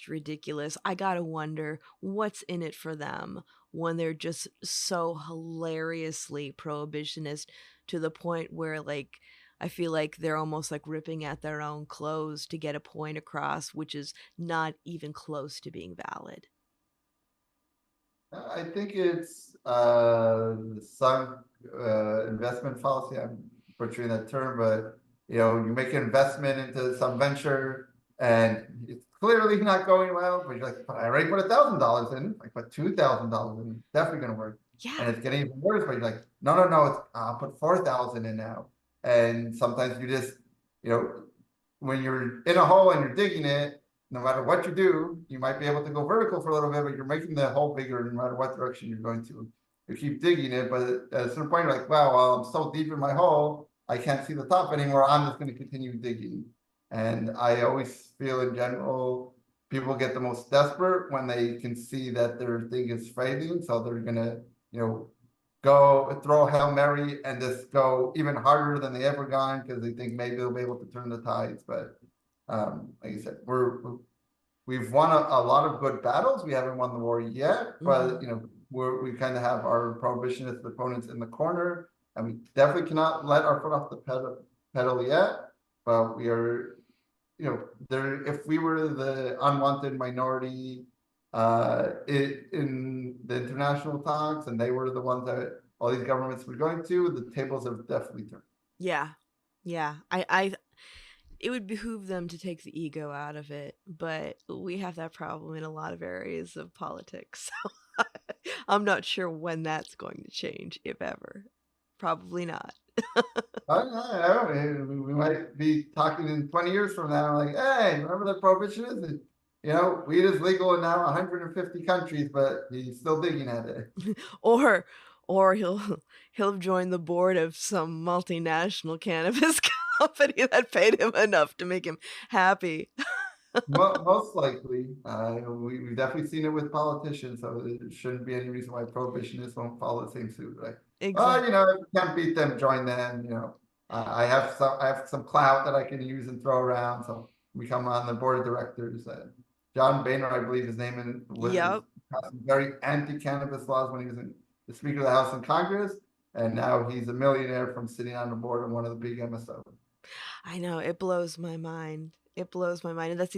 ridiculous, I gotta wonder what's in it for them when they're just so hilariously prohibitionist to the point where I feel like they're almost like ripping at their own clothes to get a point across, which is not even close to being valid. I think it's some investment policy. I'm butchering that term, but you make an investment into some venture and it's clearly not going well, but you're like, but I already put $1,000 in, like put $2,000 in, it's definitely gonna work. Yeah. And it's getting even worse, but you're like, no, it's I'll put 4,000 in now. And sometimes you just, when you're in a hole and you're digging it, no matter what you do, you might be able to go vertical for a little bit, but you're making the hole bigger no matter what direction you're going to. You keep digging it, but at a certain point, you're like, wow, well, I'm so deep in my hole, I can't see the top anymore. I'm just going to continue digging. And I always feel in general, people get the most desperate when they can see that their thing is fading. So they're going to, go throw Hail Mary and just go even harder than they ever gone because they think maybe they'll be able to turn the tides. But like I said, we've won a lot of good battles. We haven't won the war yet, but we kind of have our prohibitionist opponents in the corner, and we definitely cannot let our foot off the pedal yet. But we are, there. If we were the unwanted minority in the international talks, and they were the ones that all these governments were going to, the tables have definitely turned. Yeah. It would behoove them to take the ego out of it, but we have that problem in a lot of areas of politics. So I'm not sure when that's going to change, if ever. Probably not. We might be talking in 20 years from now, like, hey, remember the prohibitionist? Weed is legal in now 150 countries, but he's still digging at it. or he'll have joined the board of some multinational cannabis company that paid him enough to make him happy. Most likely. We've definitely seen it with politicians, so there shouldn't be any reason why prohibitionists won't follow the same suit, right? Exactly. If you can't beat them, join them. I have some clout that I can use and throw around, so we come on the board of directors. John Boehner, I believe his name, was passing very anti-cannabis laws when he was the Speaker of the House and Congress, and now he's a millionaire from sitting on the board of one of the big MSOs. I know, it blows my mind. It blows my mind, and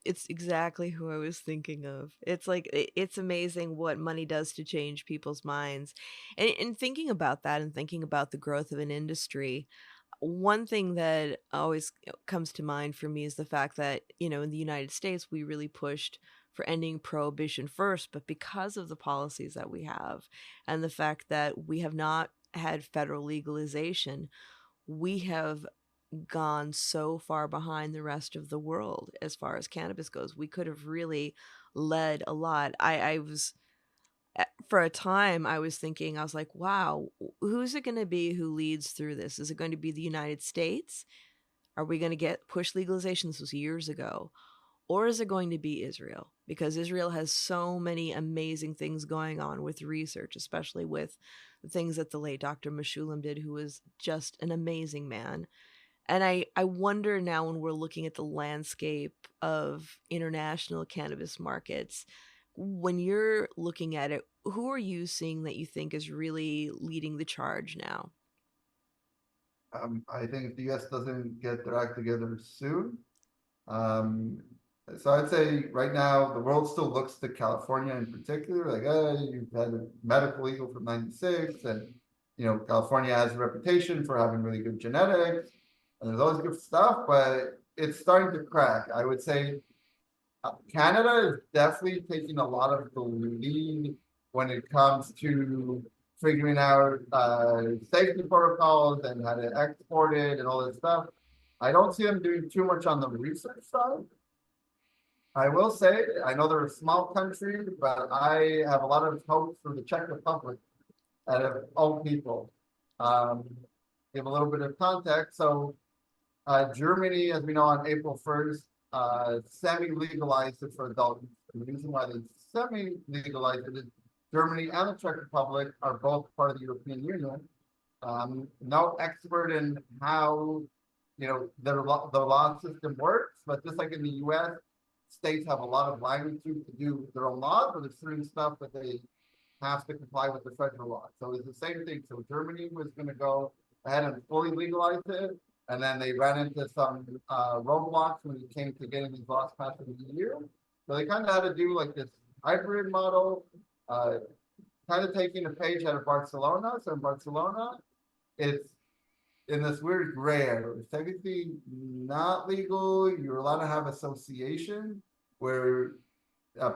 it's exactly who I was thinking of. It's like it's amazing what money does to change people's minds, and thinking about that and thinking about the growth of an industry. One thing that always comes to mind for me is the fact that, in the United States, we really pushed for ending prohibition first, but because of the policies that we have and the fact that we have not had federal legalization, we have gone so far behind the rest of the world as far as cannabis goes. We could have really led a lot. I was for a time, I was thinking, I was like, wow, who's it going to be who leads through this? Is it going to be the United States? Are we going to get push legalization? This was years ago. Or is it going to be Israel? Because Israel has so many amazing things going on with research, especially with the things that the late Dr. Meshulam did, who was just an amazing man. And I wonder now, when we're looking at the landscape of international cannabis markets, when you're looking at it, who are you seeing that you think is really leading the charge now? I think if the US doesn't get their act together soon, so I'd say right now the world still looks to California in particular, like, you've had a medical legal from '96, and California has a reputation for having really good genetics, and there's always good stuff, but it's starting to crack. I would say Canada is definitely taking a lot of the lead when it comes to figuring out safety protocols and how to export it and all this stuff. I don't see them doing too much on the research side. I will say, I know they're a small country, but I have a lot of hope for the Czech Republic out of all people. Give a little bit of context. So Germany, as we know, on April 1st, semi-legalized it for adult use. And the reason why they semi-legalized it is Germany and the Czech Republic are both part of the European Union. No expert in how, the law system works, but just like in the US, states have a lot of latitude to do their own laws, but there's certain stuff that they have to comply with the federal law. So it's the same thing. So Germany was going to go ahead and fully legalize it, and then they ran into some roadblocks when it came to getting these laws passed in the EU. So they kind of had to do like this hybrid model, kind of taking a page out of Barcelona. So in Barcelona, it's in this weird gray area. It's technically not legal. You're allowed to have association where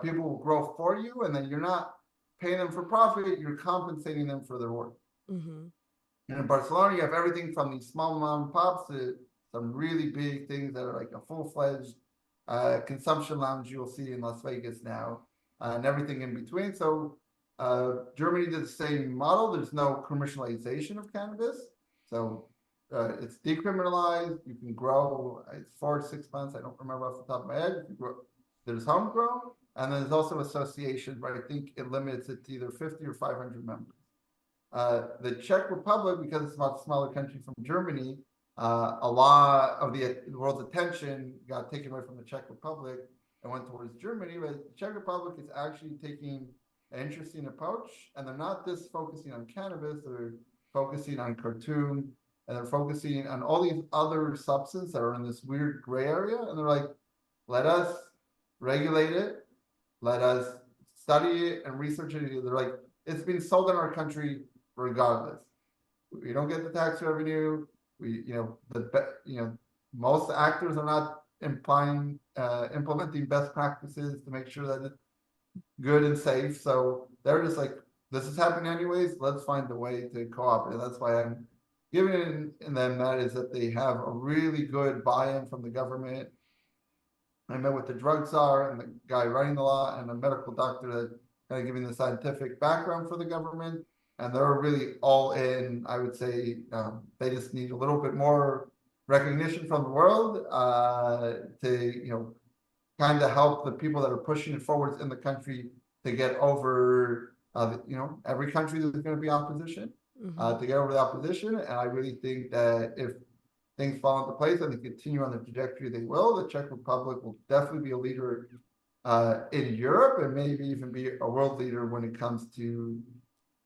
people will grow for you, and then you're not paying them for profit, you're compensating them for their work. Mm-hmm. And in Barcelona, you have everything from these small mom and pops to some really big things that are like a full-fledged consumption lounge you'll see in Las Vegas now, and everything in between. So Germany did the same model. There's no commercialization of cannabis. So it's decriminalized. You can grow, it's 4 to 6 months. I don't remember off the top of my head. There's home grow. And then there's also associations, but I think it limits it to either 50 or 500 members. The Czech Republic, because it's a much smaller country from Germany, a lot of the world's attention got taken away from the Czech Republic and went towards Germany. But the Czech Republic is actually taking an interesting approach, and they're not just focusing on cannabis, they're focusing on cartoon, and they're focusing on all these other substances that are in this weird gray area. And they're like, let us regulate it. Let us study it and research it. They're like, it's being sold in our country regardless. We don't get the tax revenue. Most actors are not implementing best practices to make sure that it's good and safe. So they're just like, this is happening anyways. Let's find a way to co-op. And that's why I'm giving them that, is that they have a really good buy-in from the government. I met with the drug czar and the guy running the law and a medical doctor that kind of giving the scientific background for the government. And they're really all in. I would say they just need a little bit more recognition from the world to, kind of help the people that are pushing it forwards in the country to get over, every country there's going to be opposition, to get over the opposition. And I really think that if things fall into place and they continue on the trajectory they will, the Czech Republic will definitely be a leader in Europe, and maybe even be a world leader when it comes to,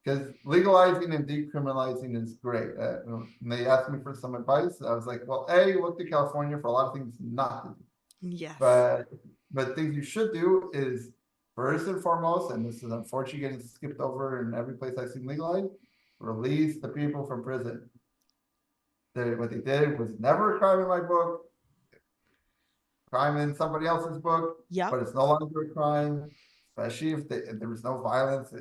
because legalizing and decriminalizing is great. And they asked me for some advice. I was like, well, look to California for a lot of things not to do. Yes. But things you should do is, first and foremost, and this is unfortunately getting skipped over in every place I've seen legalized, release the people from prison. What they did was never a crime in my book, crime in somebody else's book, but it's no longer a crime, especially if there was no violence.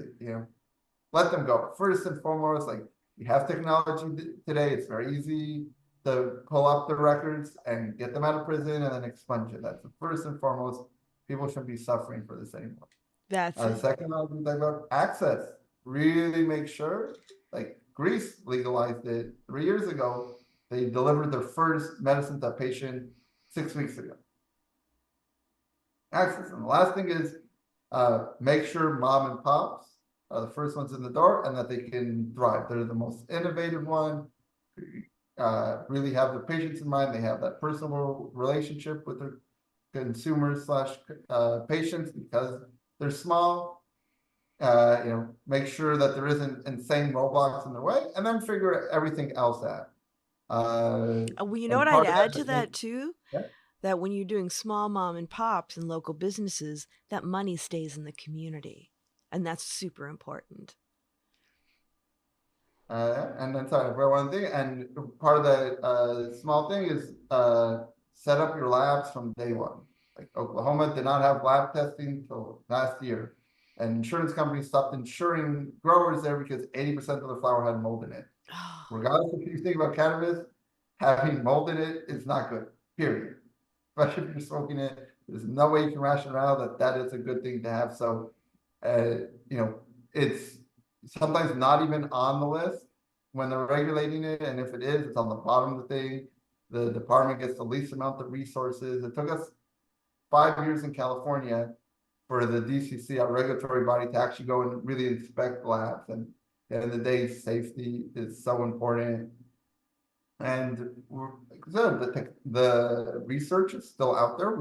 Let them go. First and foremost, like, you have technology today. It's very easy to pull up the records and get them out of prison and then expunge it. That's the first and foremost. People shouldn't be suffering for this anymore. That's the second thing about access. Really make sure, like Greece legalized it 3 years ago. They delivered their first medicine to a patient 6 weeks ago. Access. And the last thing is make sure mom and pops are the first ones in the door and that they can thrive. They're the most innovative one. Really have the patients in mind. They have that personal relationship with their consumers / patients because they're small. Make sure that there isn't insane roadblocks in their way, and then figure everything else out. Well, you know what I'd add to that too? Yeah. That when you're doing small mom and pops and local businesses, that money stays in the community. And that's super important. And then, sorry, for one thing, and part of the small thing is set up your labs from day one. Like Oklahoma did not have lab testing till last year, and insurance companies stopped insuring growers there because 80% of the flower had mold in it. Regardless of what you think about cannabis, having mold in it is not good, period. Especially if you're smoking it, there's no way you can rationale that is a good thing to have. So, it's sometimes not even on the list when they're regulating it. And if it is, it's on the bottom of the thing. the department gets the least amount of resources. It took us 5 years in California for the DCC, our regulatory body, to actually go and really inspect labs. And at the end of the day, safety is so important. And like I said, the research is still out there.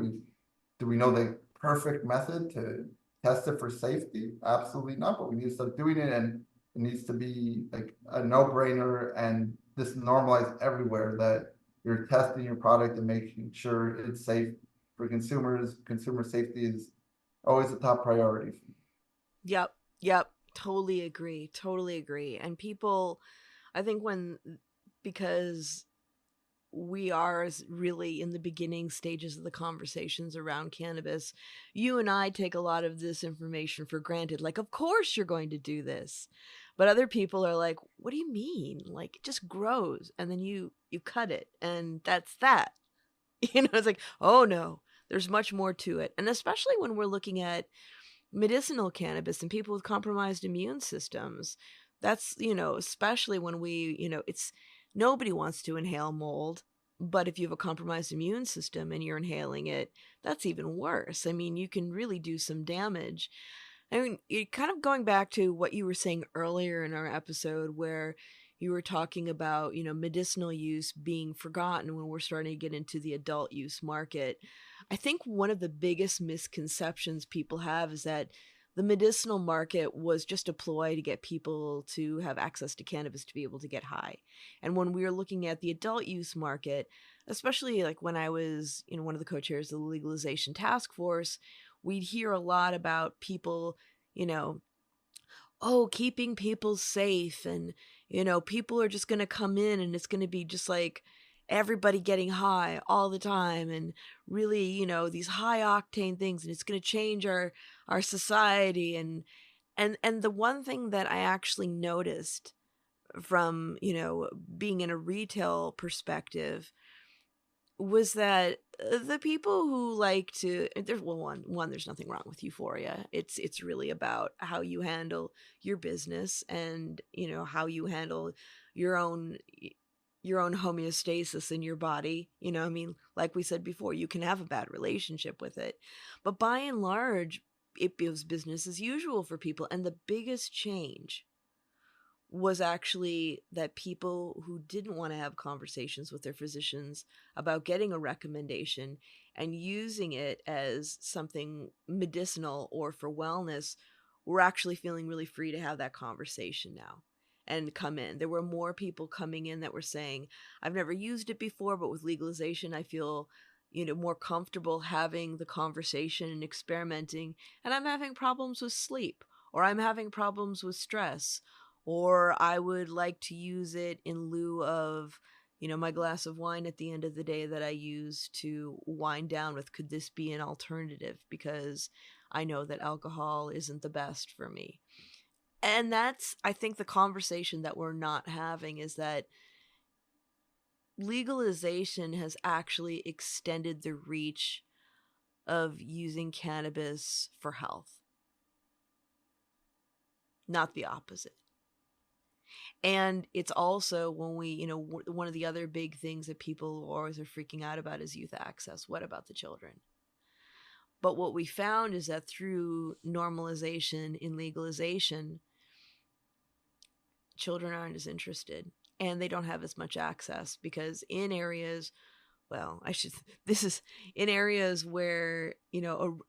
Do we know the perfect method to test it for safety? Absolutely not, but we need to start doing it, and it needs to be like a no-brainer and just normalized everywhere that you're testing your product and making sure it's safe for consumers. Consumer safety is always a top priority. Yep. Totally agree. And people, I think because we are really in the beginning stages of the conversations around cannabis, you and I take a lot of this information for granted. Like, of course you're going to do this. But other people are like, what do you mean? Like, it just grows and then you cut it and that's that. It's like, oh no, there's much more to it. And especially when we're looking at medicinal cannabis and people with compromised immune systems, that's, especially when it's nobody wants to inhale mold, but if you have a compromised immune system and you're inhaling it, that's even worse. I mean, you can really do some damage. I mean, kind of going back to what you were saying earlier in our episode where you were talking about, medicinal use being forgotten when we're starting to get into the adult use market. I think one of the biggest misconceptions people have is that the medicinal market was just a ploy to get people to have access to cannabis to be able to get high. And when we were looking at the adult use market, especially like when I was, one of the co-chairs of the legalization task force, we'd hear a lot about people, keeping people safe and, people are just going to come in and it's going to be just like everybody getting high all the time and really, these high octane things, and it's going to change our society. And the one thing that I actually noticed from, being in a retail perspective was that the people who like to, there's there's nothing wrong with euphoria. It's really about how you handle your business and, how you handle your own homeostasis in your body. I mean, like we said before, you can have a bad relationship with it, but by and large, it was business as usual for people. And the biggest change was actually that people who didn't want to have conversations with their physicians about getting a recommendation and using it as something medicinal or for wellness were actually feeling really free to have that conversation now and come in. There were more people coming in that were saying, I've never used it before, but with legalization, I feel, more comfortable having the conversation and experimenting. And I'm having problems with sleep, or I'm having problems with stress, or I would like to use it in lieu of, my glass of wine at the end of the day that I use to wind down with. Could this be an alternative? Because I know that alcohol isn't the best for me. And that's, I think, the conversation that we're not having is that legalization has actually extended the reach of using cannabis for health, not the opposite. And it's also when we, one of the other big things that people always are freaking out about is youth access. What about the children? But what we found is that through normalization in legalization, children aren't as interested and they don't have as much access because in areas, in areas where,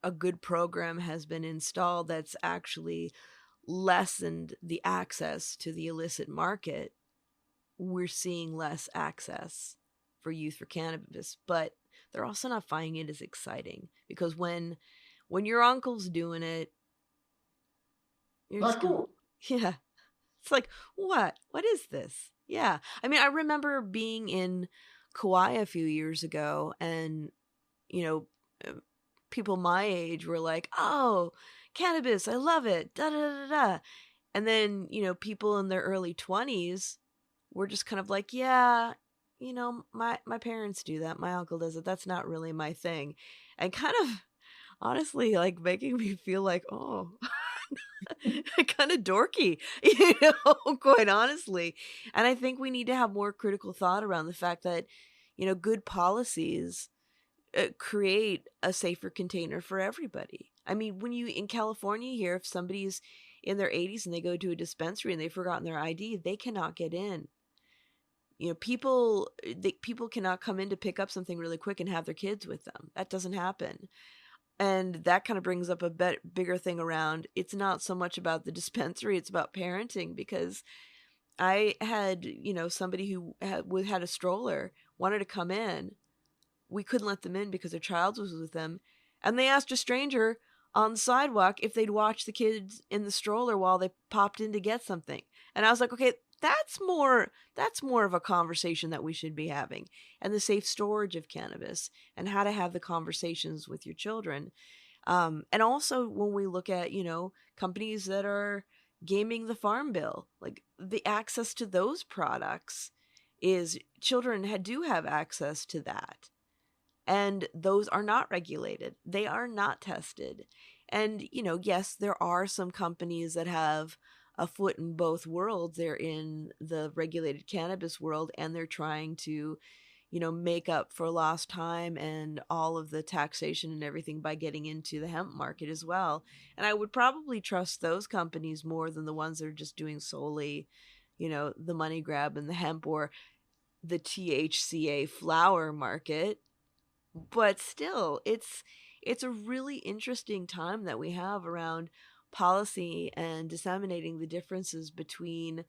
a good program has been installed that's actually lessened the access to the illicit market, we're seeing less access for youth for cannabis. But they're also not finding it as exciting because when your uncle's doing it, you're Not just cool. Yeah. It's like, what is this? Yeah. I mean, I remember being in Kauai a few years ago and, people my age were like, oh, cannabis, I love it, da da da da. And then, people in their early 20s were just kind of like, yeah, my parents do that, my uncle does it, that's not really my thing. And kind of honestly like making me feel like, oh, kind of dorky, quite honestly. And I think we need to have more critical thought around the fact that, good policies create a safer container for everybody. I mean, when you in California here, if somebody's in their 80s and they go to a dispensary and they've forgotten their ID, they cannot get in. People cannot come in to pick up something really quick and have their kids with them. That doesn't happen. And that kind of brings up a bigger thing around, it's not so much about the dispensary, it's about parenting, because I had, somebody who had a stroller, wanted to come in. We couldn't let them in because their child was with them. And they asked a stranger on the sidewalk if they'd watch the kids in the stroller while they popped in to get something. And I was like, okay, that's more of a conversation that we should be having. And the safe storage of cannabis and how to have the conversations with your children. And also when we look at, companies that are gaming the farm bill, like the access to those products is children do have access to that. And those are not regulated. They are not tested. And, yes, there are some companies that have a foot in both worlds. They're in the regulated cannabis world, and they're trying to, make up for lost time and all of the taxation and everything by getting into the hemp market as well. And I would probably trust those companies more than the ones that are just doing solely, the money grab and the hemp or the THCA flower market. But still, it's a really interesting time that we have around policy and disseminating the differences between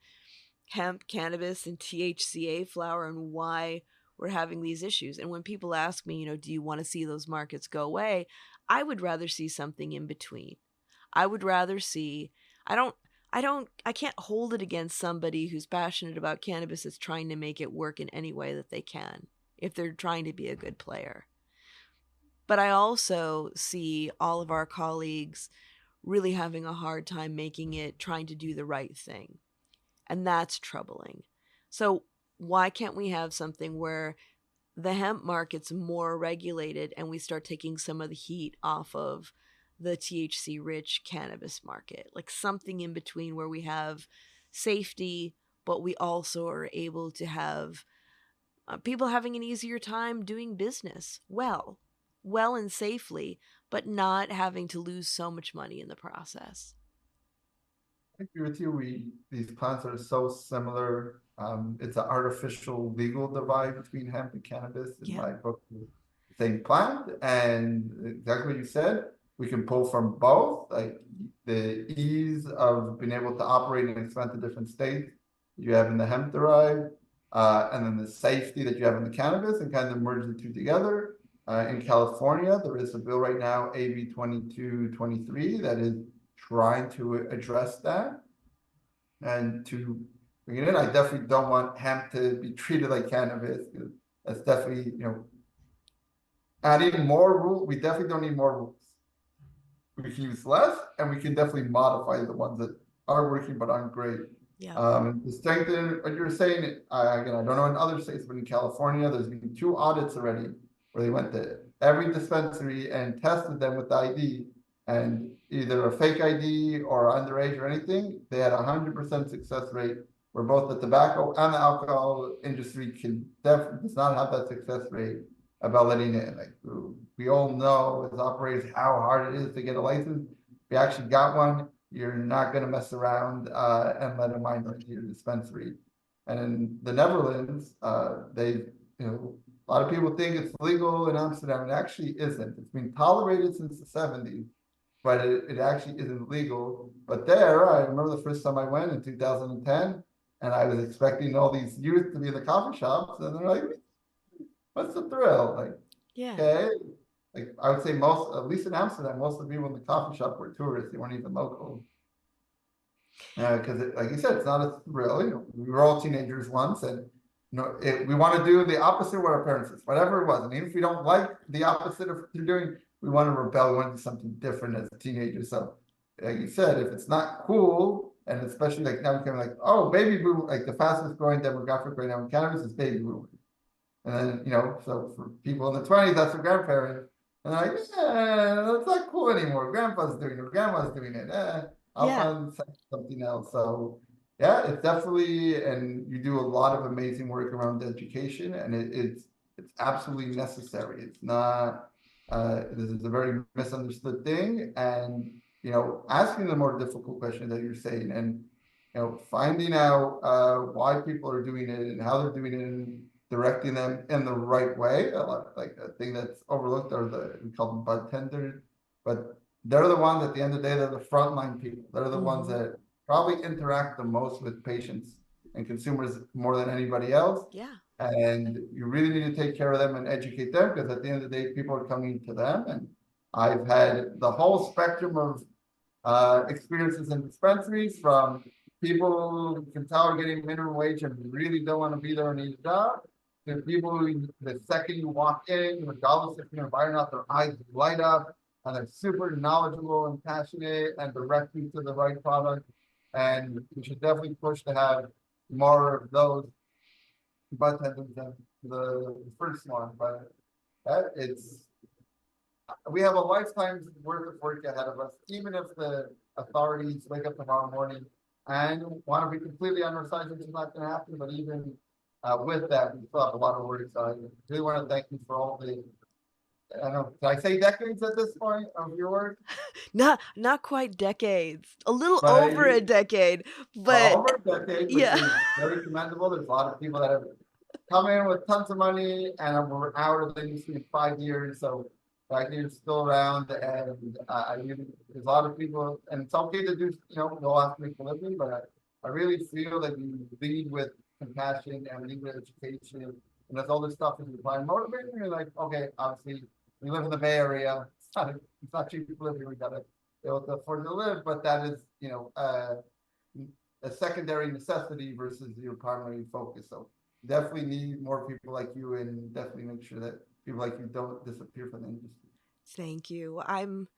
hemp, cannabis, and THCA flower, and why we're having these issues. And when people ask me, do you want to see those markets go away? I would rather see something in between. I would rather see, I can't hold it against somebody who's passionate about cannabis that's trying to make it work in any way that they can, if they're trying to be a good player. But I also see all of our colleagues really having a hard time trying to do the right thing. And that's troubling. So why can't we have something where the hemp market's more regulated and we start taking some of the heat off of the THC-rich cannabis market? Like something in between where we have safety, but we also are able to have people having an easier time doing business well and safely, but not having to lose so much money in the process. I agree with you. These plants are so similar. It's an artificial legal divide between hemp and cannabis in my book. Same plant, and exactly what you said, we can pull from both. Like the ease of being able to operate and expand to different states you have in the hemp derived, and then the safety that you have in the cannabis, and kind of merge the two together. In California, there is a bill right now, AB 2223, that is trying to address that. And to bring it in, I definitely don't want hemp to be treated like cannabis. That's definitely, adding more rules. We definitely don't need more rules. We can use less, and we can definitely modify the ones that are working but aren't great. Yeah. To strengthen what you're saying, again, I don't know in other states, but in California, there's been 2 audits already where they went to every dispensary and tested them with the ID, and either a fake ID or underage or anything, they had 100% success rate, where both the tobacco and the alcohol industry does not have that success rate about letting it. Like we all know as operators how hard it is to get a license. If you actually got one, you're not going to mess around and let a minor into your dispensary. And in the Netherlands, a lot of people think it's legal in Amsterdam. It actually isn't. It's been tolerated since the 70s, but it actually isn't legal. But there, I remember the first time I went in 2010, and I was expecting all these youth to be in the coffee shops, and they're like, what's the thrill? Like, okay. Like I would say at least in Amsterdam, most of the people in the coffee shop were tourists. They weren't even local. Because like you said, it's not a thrill. We were all teenagers once, and we want to do the opposite of what our parents did, whatever it was. And even if we don't like the opposite of what they're doing, we want to rebel. We want to do something different as a teenager. So, like you said, if it's not cool, and especially like now we're like, oh, baby boom, like the fastest growing demographic right now in cannabis is baby boomers. And then, so for people in the 20s, that's their grandparents. And they're like, that's not cool anymore. Grandpa's doing it, grandma's doing it. I'll find something else. So, yeah, it's definitely, and you do a lot of amazing work around education, and It's absolutely necessary. It's not, this is a very misunderstood thing. And, asking the more difficult question that you're saying, and, finding out why people are doing it and how they're doing it, and directing them in the right way. A lot, like a thing that's overlooked are we call them bud tenders, but they're the ones at the end of the day, they're the frontline people. They're the ones that probably interact the most with patients and consumers more than anybody else. Yeah. And you really need to take care of them and educate them, because at the end of the day, people are coming to them. And I've had the whole spectrum of experiences in dispensaries, from people who can tell are getting minimum wage and really don't want to be there and need a job, to people who, the second you walk in, regardless if you're invited or not, their eyes light up and they're super knowledgeable and passionate and direct you to the right product. And we should definitely push to have more of those bartenders than the first one. But we have a lifetime's worth of work ahead of us, even if the authorities wake up tomorrow morning and want to be completely on our side, which is not going to happen. But even with that, we still have a lot of work. So I really want to thank you for all the, I don't know, did I say decades at this point of your work? Not quite decades, a little But over a decade, but over a decade, which yeah. is very commendable. There's a lot of people that have come in with tons of money and we're out of the industry in 5 years. So like you're still around, and there's a lot of people, and it's okay to do, go after make a living, but I really feel that you lead with compassion and lead with education, and that's all this stuff is required motivating. You're like, okay, obviously we live in the Bay Area. It's not cheap to live here. We gotta be able to afford to live, but that is, a secondary necessity versus your primary focus. So definitely need more people like you, and definitely make sure that people like you don't disappear from the industry. Thank you. I'm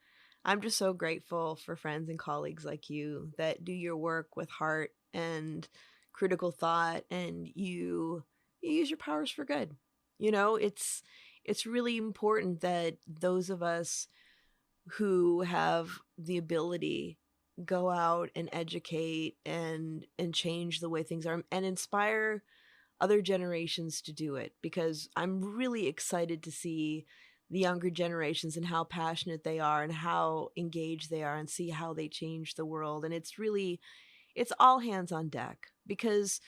just so grateful for friends and colleagues like you that do your work with heart and critical thought, and you use your powers for good. It's really important that those of us who have the ability go out and educate and change the way things are and inspire other generations to do it, because I'm really excited to see the younger generations and how passionate they are and how engaged they are, and see how they change the world. And it's all hands on deck, because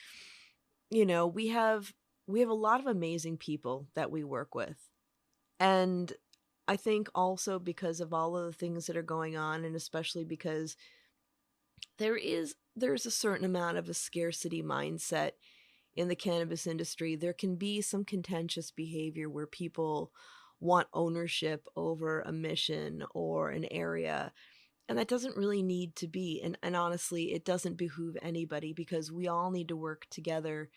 we have a lot of amazing people that we work with. And I think also because of all of the things that are going on, and especially because there's a certain amount of a scarcity mindset in the cannabis industry, there can be some contentious behavior where people want ownership over a mission or an area. And that doesn't really need to be. And honestly, it doesn't behoove anybody, because we all need to work together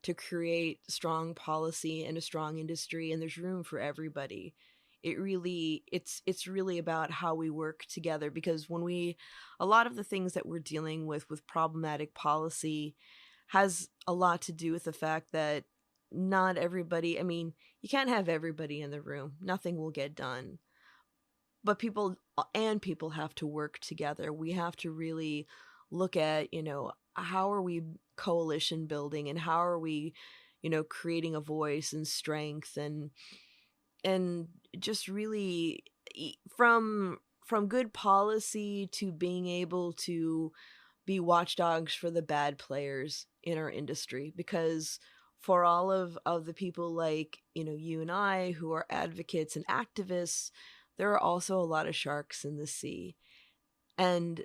to create strong policy and a strong industry. And there's room for everybody. It's really about how we work together, because a lot of the things that we're dealing with problematic policy has a lot to do with the fact that not everybody, I mean, you can't have everybody in the room. Nothing will get done. But people have to work together. We have to really look at, how are we coalition building, and how are we, creating a voice and strength, and just really from good policy to being able to be watchdogs for the bad players in our industry. Because for all of the people like, you and I who are advocates and activists, there are also a lot of sharks in the sea. And,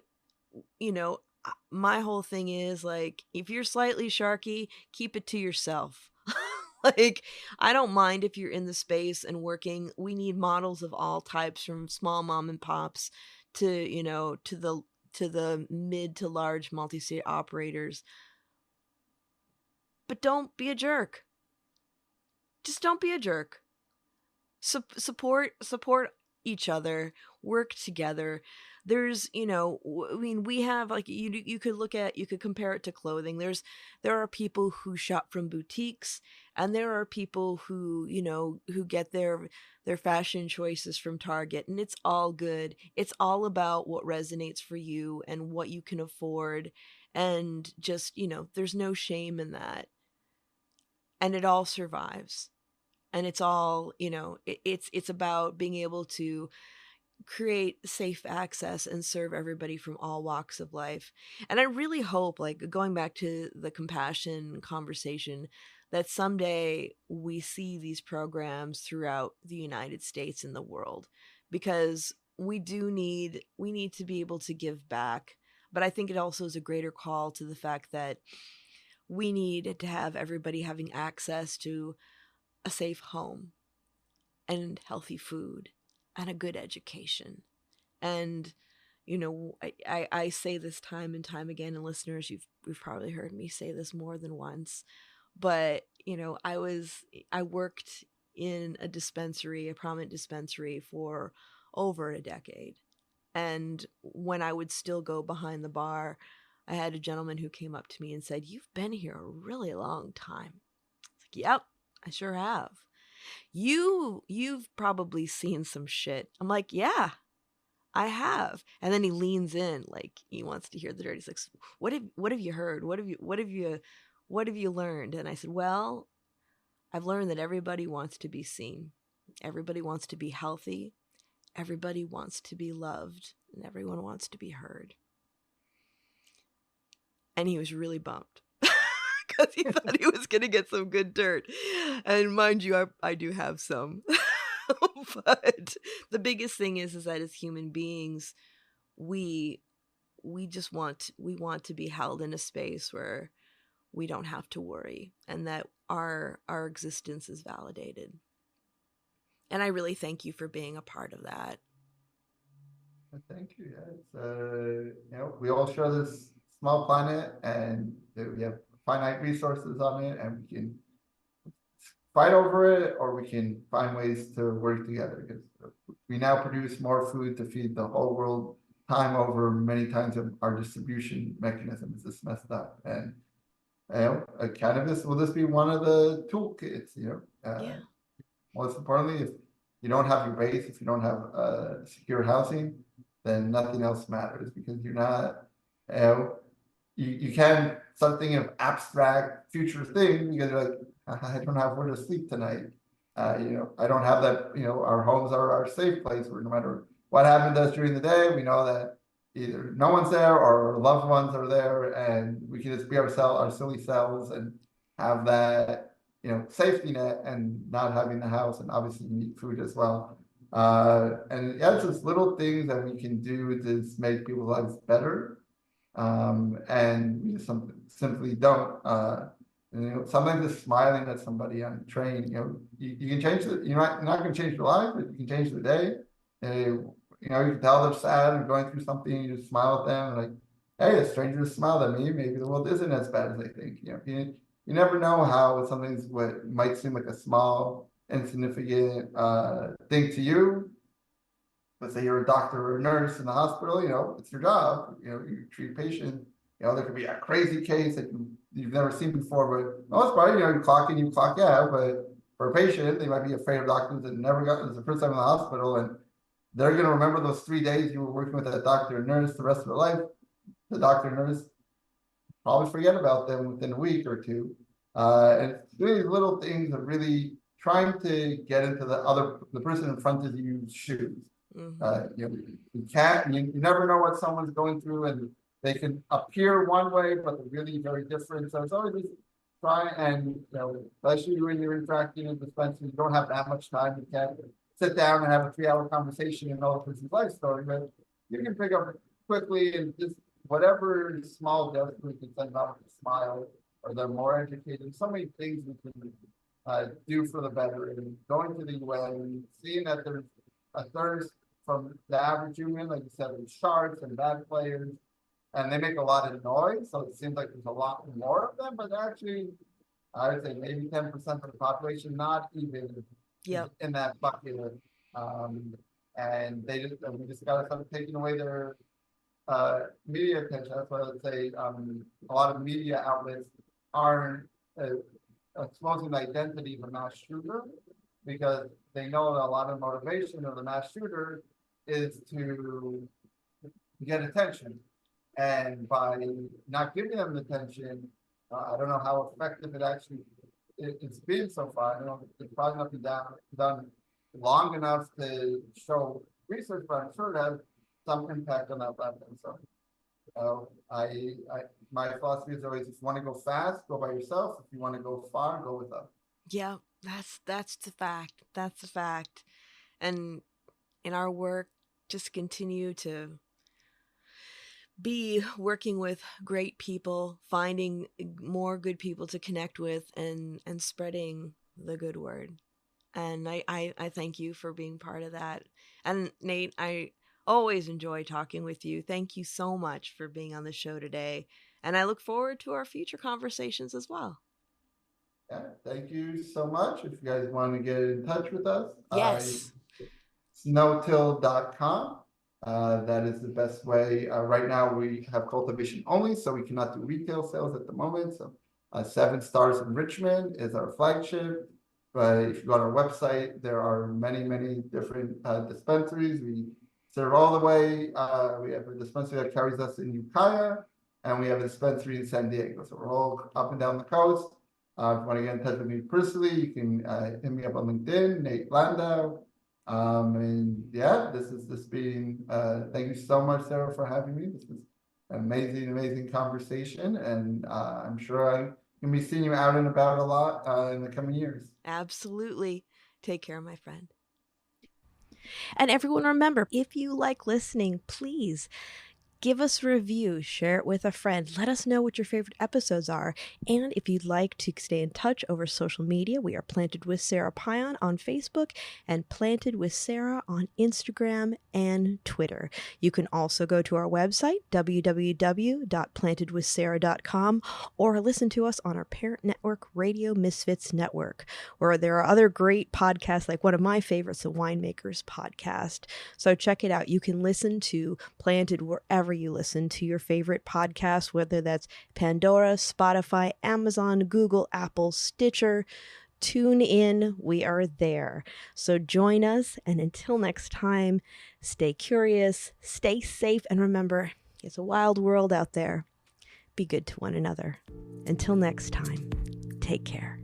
my whole thing is like, if you're slightly sharky, keep it to yourself. Like, I don't mind if you're in the space and working. We need models of all types, from small mom and pops to, to the mid to large multi-state operators. But don't be a jerk. Just don't be a jerk. Support each other, work together. There's, I mean, we have, like, you could compare it to clothing. There are people who shop from boutiques, and there are people who, who get their fashion choices from Target, and it's all good. It's all about what resonates for you and what you can afford. And just, there's no shame in that. And it all survives. And it's all, it's about being able to create safe access and serve everybody from all walks of life. And I really hope, like going back to the compassion conversation, that someday we see these programs throughout the United States and the world, because we need to be able to give back. But I think it also is a greater call to the fact that we need to have everybody having access to a safe home and healthy food and a good education. And I say this time and time again, and listeners, you've probably heard me say this more than once, but I worked in a prominent dispensary for over a decade. And when I would still go behind the bar, I had a gentleman who came up to me and said, "You've been here a really long time." It's like, "Yep, I sure have. You've probably seen some shit." I'm like, "Yeah, I have." And then he leans in like he wants to hear the dirty. He's like, what have you heard? What have you learned?" And I said, "Well, I've learned that everybody wants to be seen. Everybody wants to be healthy. Everybody wants to be loved, and everyone wants to be heard." And he was really bummed because he thought he was going to get some good dirt. And mind you, I do have some. But the biggest thing is that as human beings, we we want to be held in a space where we don't have to worry, and that our existence is validated. And I really thank you for being a part of that. Thank you. Yeah, we all share this small planet, and we have finite resources on it, and we can fight over it, or we can find ways to work together, because we now produce more food to feed the whole world time over. Many times our distribution mechanism is just messed up, and cannabis will just be one of the toolkits. Yeah. Most importantly, if you don't have your base, if you don't have secure housing, then nothing else matters, because you're not, you can start thinking of abstract future things, because you're like, I don't have where to sleep tonight. I don't have that, our homes are our safe place where no matter what happened to us during the day, we know that either no one's there or our loved ones are there, and we can just be our silly selves and have that, safety net, and not having the house, and obviously you need food as well. And yeah, it's just little things that we can do to just make people's lives better. And we just simply don't. Sometimes just smiling at somebody on the train, you can change you're not going to change their life, but you can change their day. You can tell they're sad and going through something, you just smile at them, like, hey, a stranger smiled at me, maybe the world isn't as bad as they think. You never know how something's what might seem like a small, insignificant thing to you. Let's say you're a doctor or a nurse in the hospital, it's your job, you treat patients. There could be a crazy case that you've never seen before, but most part, you clock in, you clock out. But for a patient, they might be afraid of doctors that never got this the first time in the hospital, and they're going to remember those 3 days you were working with that doctor or nurse the rest of their life. The doctor or nurse probably forget about them within a week or two. And doing these little things of really trying to get into the person in front of you's shoes. Mm-hmm. You never know what someone's going through, and they can appear one way, but they're really very different. So it's always just try and, especially when you're interacting in dispensary, you don't have that much time. You can't sit down and have a 3-hour conversation and know a person's life story, but you can pick up quickly, and just whatever small gesture we can send out with a smile, or they're more educated. So many things we can do for the better. And going to the UN, seeing that there's a thirst from the average human, like you said, there's sharks and bad players, and they make a lot of noise. So it seems like there's a lot more of them, but actually, I would say maybe 10% of the population, not even in that bucket. And we just got to start taking away their media attention. That's why I would say a lot of media outlets aren't exposing the identity of a mass shooter, because they know that a lot of motivation of the mass shooter is to get attention. And by not giving them attention, I don't know how effective it actually it's been so far. I know it's probably not been done long enough to show research, but I'm sure it has some impact on that level. So, my philosophy is always: if you want to go fast, go by yourself. If you want to go far, go with others. Yeah, that's the fact. That's the fact. And in our work, just continue to be working with great people, finding more good people to connect with, and spreading the good word. And I thank you for being part of that. And Nate, I always enjoy talking with you. Thank you so much for being on the show today. And I look forward to our future conversations as well. Yeah, thank you so much. If you guys want to get in touch with us, Yes. snowtill.com. That is the best way. Right now we have cultivation only, so we cannot do retail sales at the moment. So 7 Stars in Richmond is our flagship. But if you go on our website, there are many, many different dispensaries. We serve all the way. We have a dispensary that carries us in Ukiah, and we have a dispensary in San Diego. So we're all up and down the coast. If you want to get in touch with me personally, you can hit me up on LinkedIn, Nate Landau. And yeah, this being, thank you so much, Sara, for having me. This was an amazing conversation. And I'm sure I can be seeing you out and about a lot in the coming years. Absolutely. Take care, my friend. And everyone, remember, if you like listening, please give us a review, share it with a friend. Let us know what your favorite episodes are. And if you'd like to stay in touch over social media, we are Planted with Sara Pion on Facebook and Planted with Sara on Instagram and Twitter. You can also go to our website, www.plantedwithsara.com, or listen to us on our parent network, Radio Misfits Network, where there are other great podcasts, like one of my favorites, the Winemakers Podcast. So check it out. You can listen to Planted wherever you listen to your favorite podcast, whether that's Pandora, Spotify, Amazon, Google, Apple, Stitcher, tune in. We are there. So join us. And until next time, stay curious, stay safe, and remember, it's a wild world out there. Be good to one another. Until next time, take care.